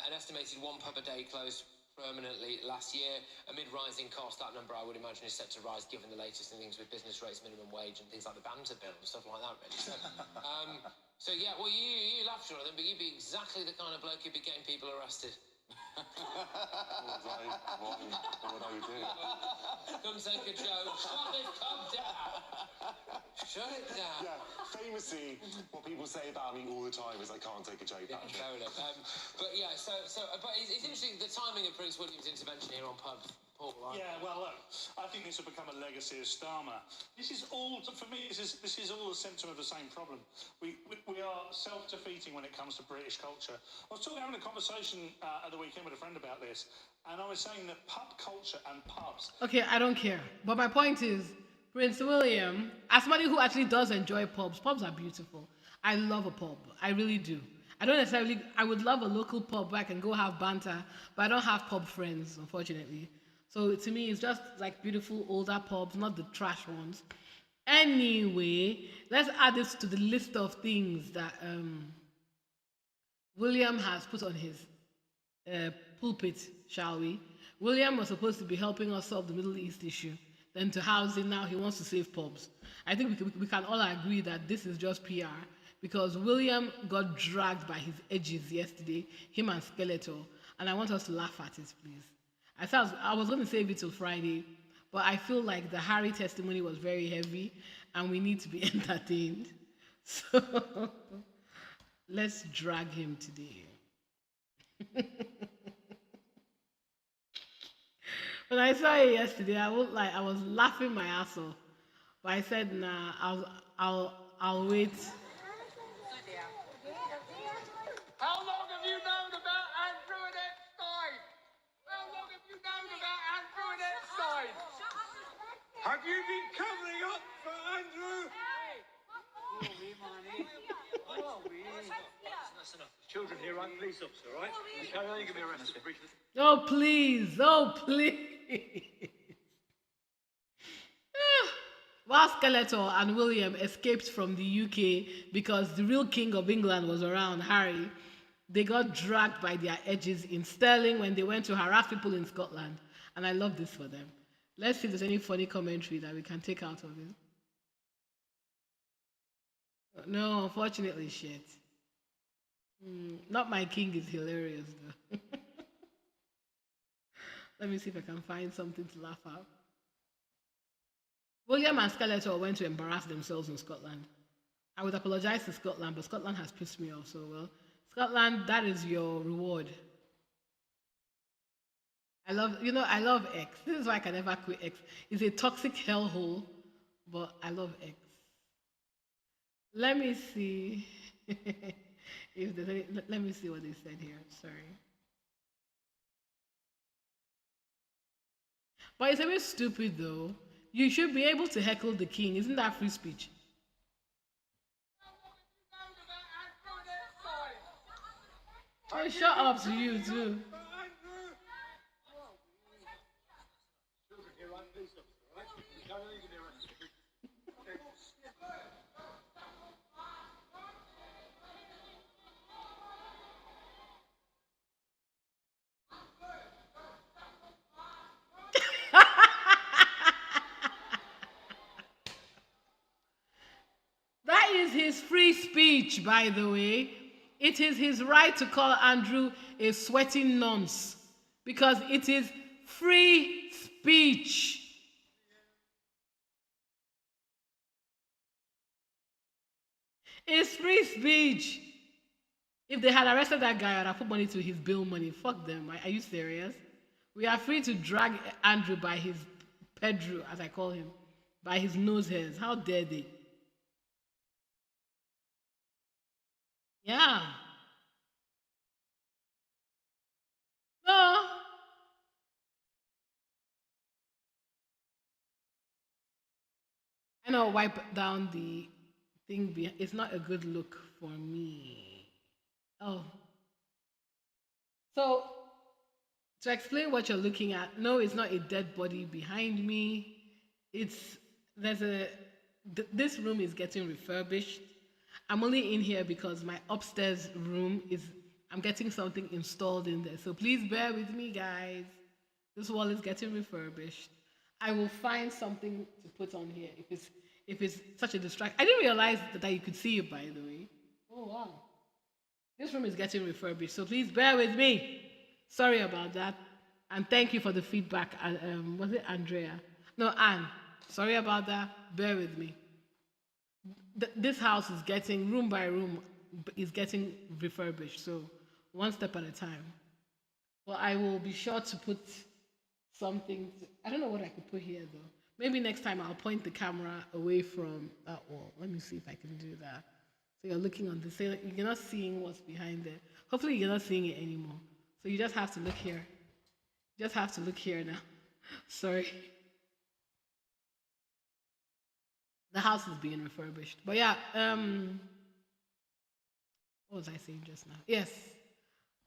An estimated one pub a day closed permanently last year amid rising costs. That number, I would imagine, is set to rise given the latest things with business rates, minimum wage, and things like the banter bill and stuff like that. Really. So yeah, well, you laugh at them, but you'd be exactly the kind of bloke who'd be getting people arrested. What would I do? Come take a joke. Shut it, come down. Shut it down. Yeah, famously, what people say about me all the time is I can't take a joke. Yeah, fair enough. But yeah, but it's interesting the timing of Prince William's intervention here on pubs. Paul, right? Yeah, well, look, I think this will become a legacy of Starmer. This is all, for me, this is all a symptom of the same problem. We are self-defeating when it comes to British culture. I was having a conversation at the weekend with a friend about this, and I was saying that pub culture and pubs... Okay, I don't care. But my point is, Prince William, as somebody who actually does enjoy pubs are beautiful. I love a pub. I really do. I would love a local pub where I can go have banter, but I don't have pub friends, unfortunately. So to me, it's just like beautiful older pubs, not the trash ones. Anyway, let's add this to the list of things that William has put on his pulpit, shall we? William was supposed to be helping us solve the Middle East issue. Then to housing, now he wants to save pubs. I think we can all agree that this is just PR because William got dragged by his edges yesterday, him and Skeletor, and I want us to laugh at it, please. I was going to save it till Friday, but I feel like the Harry testimony was very heavy and we need to be entertained. So let's drag him today. When I saw it yesterday, I was laughing my ass off. But I said, nah, I'll wait. How long have you known about Andrew and Epstein? How long have you known about Andrew and Epstein? Have you been covering up for Andrew? That's enough. Children here, I'm police officer, all right? Okay, now you can be arrested. Oh, please. Oh, please. While Skeletor and William escaped from the UK because the real king of England was around, Harry, they got dragged by their edges in Stirling when they went to harass people in Scotland. And I love this for them. Let's see if there's any funny commentary that we can take out of it. No, unfortunately, shit. Not my king is hilarious, though. Let me see if I can find something to laugh at. William and Skeletor went to embarrass themselves in Scotland. I would apologize to Scotland, but Scotland has pissed me off so well. Scotland, that is your reward. I love X. This is why I can never quit X. It's a toxic hellhole, but I love X. Let me see if there's any, let me see what they said here. Sorry. But it's a bit stupid though. You should be able to heckle the king. Isn't that free speech? Hey, shut up to you too. That is his free speech, by the way. It is his right to call Andrew a sweating nonce because it is free speech. It's free speech. If they had arrested that guy, I'd have put money to his bail money. Fuck them. Are you serious? We are free to drag Andrew by his Pedro, as I call him, by his nose hairs. How dare they? Yeah. No. I know, wipe down the thing. It's not a good look for me. Oh. So, to explain what you're looking at, no, it's not a dead body behind me. This room is getting refurbished. I'm only in here because my upstairs room I'm getting something installed in there. So please bear with me, guys. This wall is getting refurbished. I will find something to put on here if it's such a distraction. I didn't realize that you could see it, by the way. Oh, wow. This room is getting refurbished, so please bear with me. Sorry about that. And thank you for the feedback. Was it Andrea? No, Anne. Sorry about that. Bear with me. This house is getting, room by room, is getting refurbished. So one step at a time. Well, I will be sure to put something. I don't know what I could put here, though. Maybe next time I'll point the camera away from that wall. Let me see if I can do that. So you're looking on this. So you're not seeing what's behind there. Hopefully you're not seeing it anymore. So you just have to look here. Just have to look here now. Sorry. The house is being refurbished. But yeah, what was I saying just now? Yes.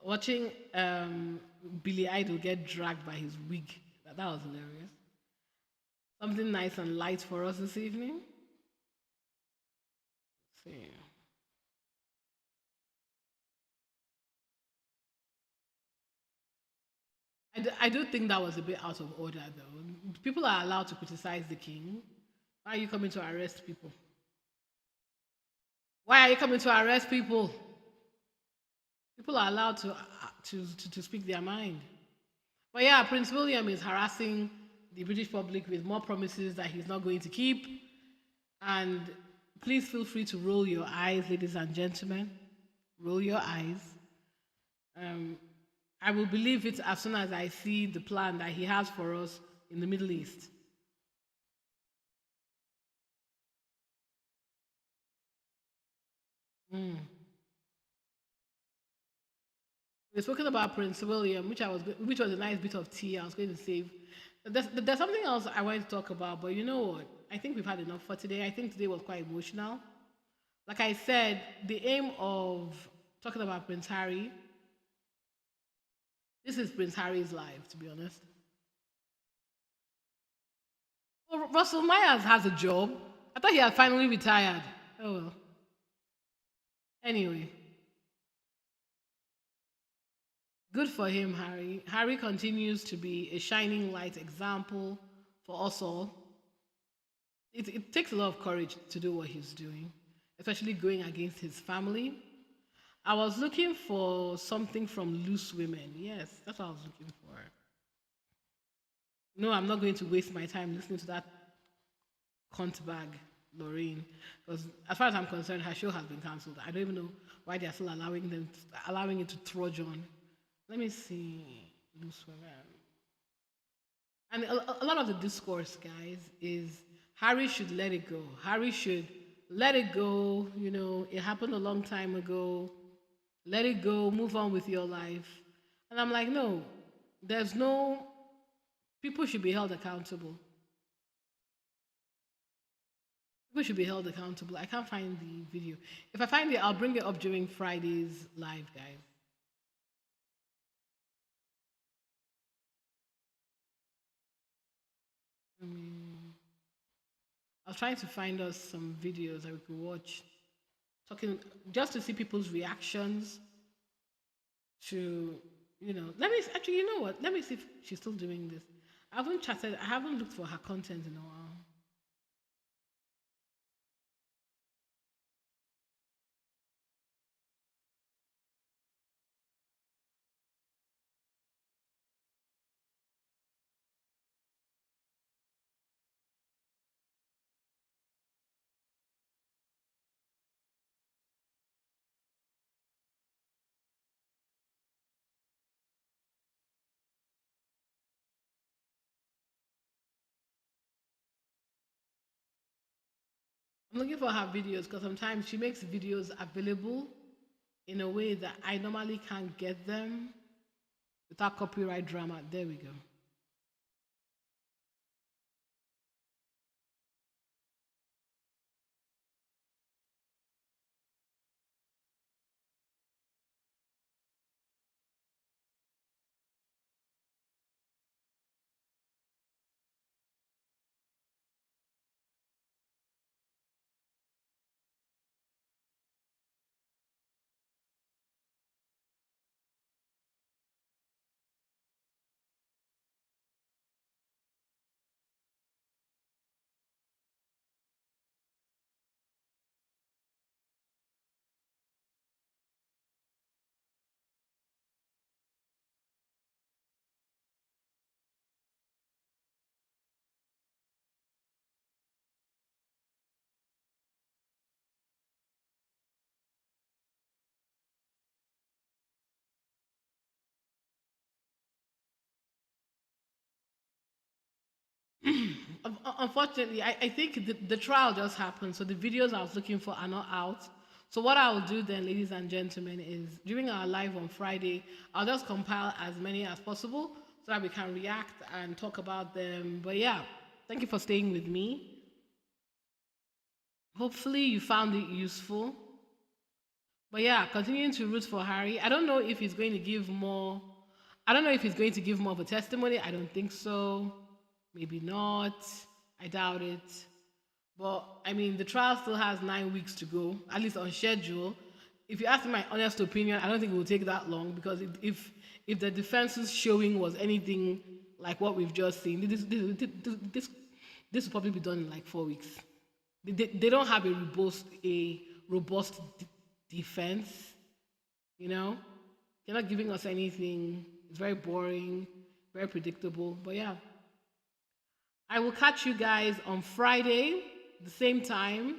Watching Billy Idol get dragged by his wig. That was hilarious. Something nice and light for us this evening. Let's see. I do think that was a bit out of order, though. People are allowed to criticize the king. Why are you coming to arrest people? Why are you coming to arrest people? People are allowed to speak their mind. But yeah, Prince William is harassing the British public with more promises that he's not going to keep. And please feel free to roll your eyes, ladies and gentlemen. Roll your eyes. I will believe it as soon as I see the plan that he has for us in the Middle East. We're talking about Prince William, which was a nice bit of tea I was going to save There's something else I wanted to talk about, but you know what? I think we've had enough for today. I think today was quite emotional. Like I said, the aim of talking about Prince Harry, this is Prince Harry's life, to be honest. Oh, Russell Myers has a job. I thought he had finally retired. Oh well. Anyway, good for him, Harry. Harry continues to be a shining light example for us all. It takes a lot of courage to do what he's doing, especially going against his family. I was looking for something from Loose Women. Yes, that's what I was looking for. No, I'm not going to waste my time listening to that cunt bag, Lorraine, because as far as I'm concerned, her show has been cancelled. I don't even know why they're still allowing it to trudge on. Let me see, Loose Women. And a lot of the discourse, guys, is Harry should let it go. Harry should let it go. You know, it happened a long time ago. Let it go. Move on with your life. And I'm like, no, there's no. People should be held accountable. People should be held accountable. I can't find the video. If I find it, I'll bring it up during Friday's live, guys. I was trying to find us some videos that we could watch, talking just to see people's reactions to, Let me actually, you know what? Let me see if she's still doing this. I haven't chatted. I haven't looked for her content in a while. I'm looking for her videos because sometimes she makes videos available in a way that I normally can't get them without copyright drama. There we go. Unfortunately, I think the trial just happened, so the videos I was looking for are not out. So what I will do then, ladies and gentlemen, is during our live on Friday, I'll just compile as many as possible so that we can react and talk about them. But yeah, thank you for staying with me. Hopefully you found it useful. But yeah, continuing to root for Harry. I don't know if he's going to give more. I don't know if he's going to give more of a testimony. I don't think so. Maybe not. I doubt it. But I mean, the trial still has 9 weeks to go, at least on schedule. If you ask me my honest opinion, I don't think it will take that long because if the defense's showing was anything like what we've just seen, this will probably be done in like 4 weeks. They don't have a robust defense. They're not giving us anything. It's very boring, very predictable. But yeah. I will catch you guys on Friday, the same time.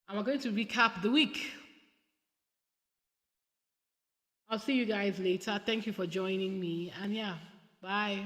And we're going to recap the week. I'll see you guys later. Thank you for joining me. And yeah, bye.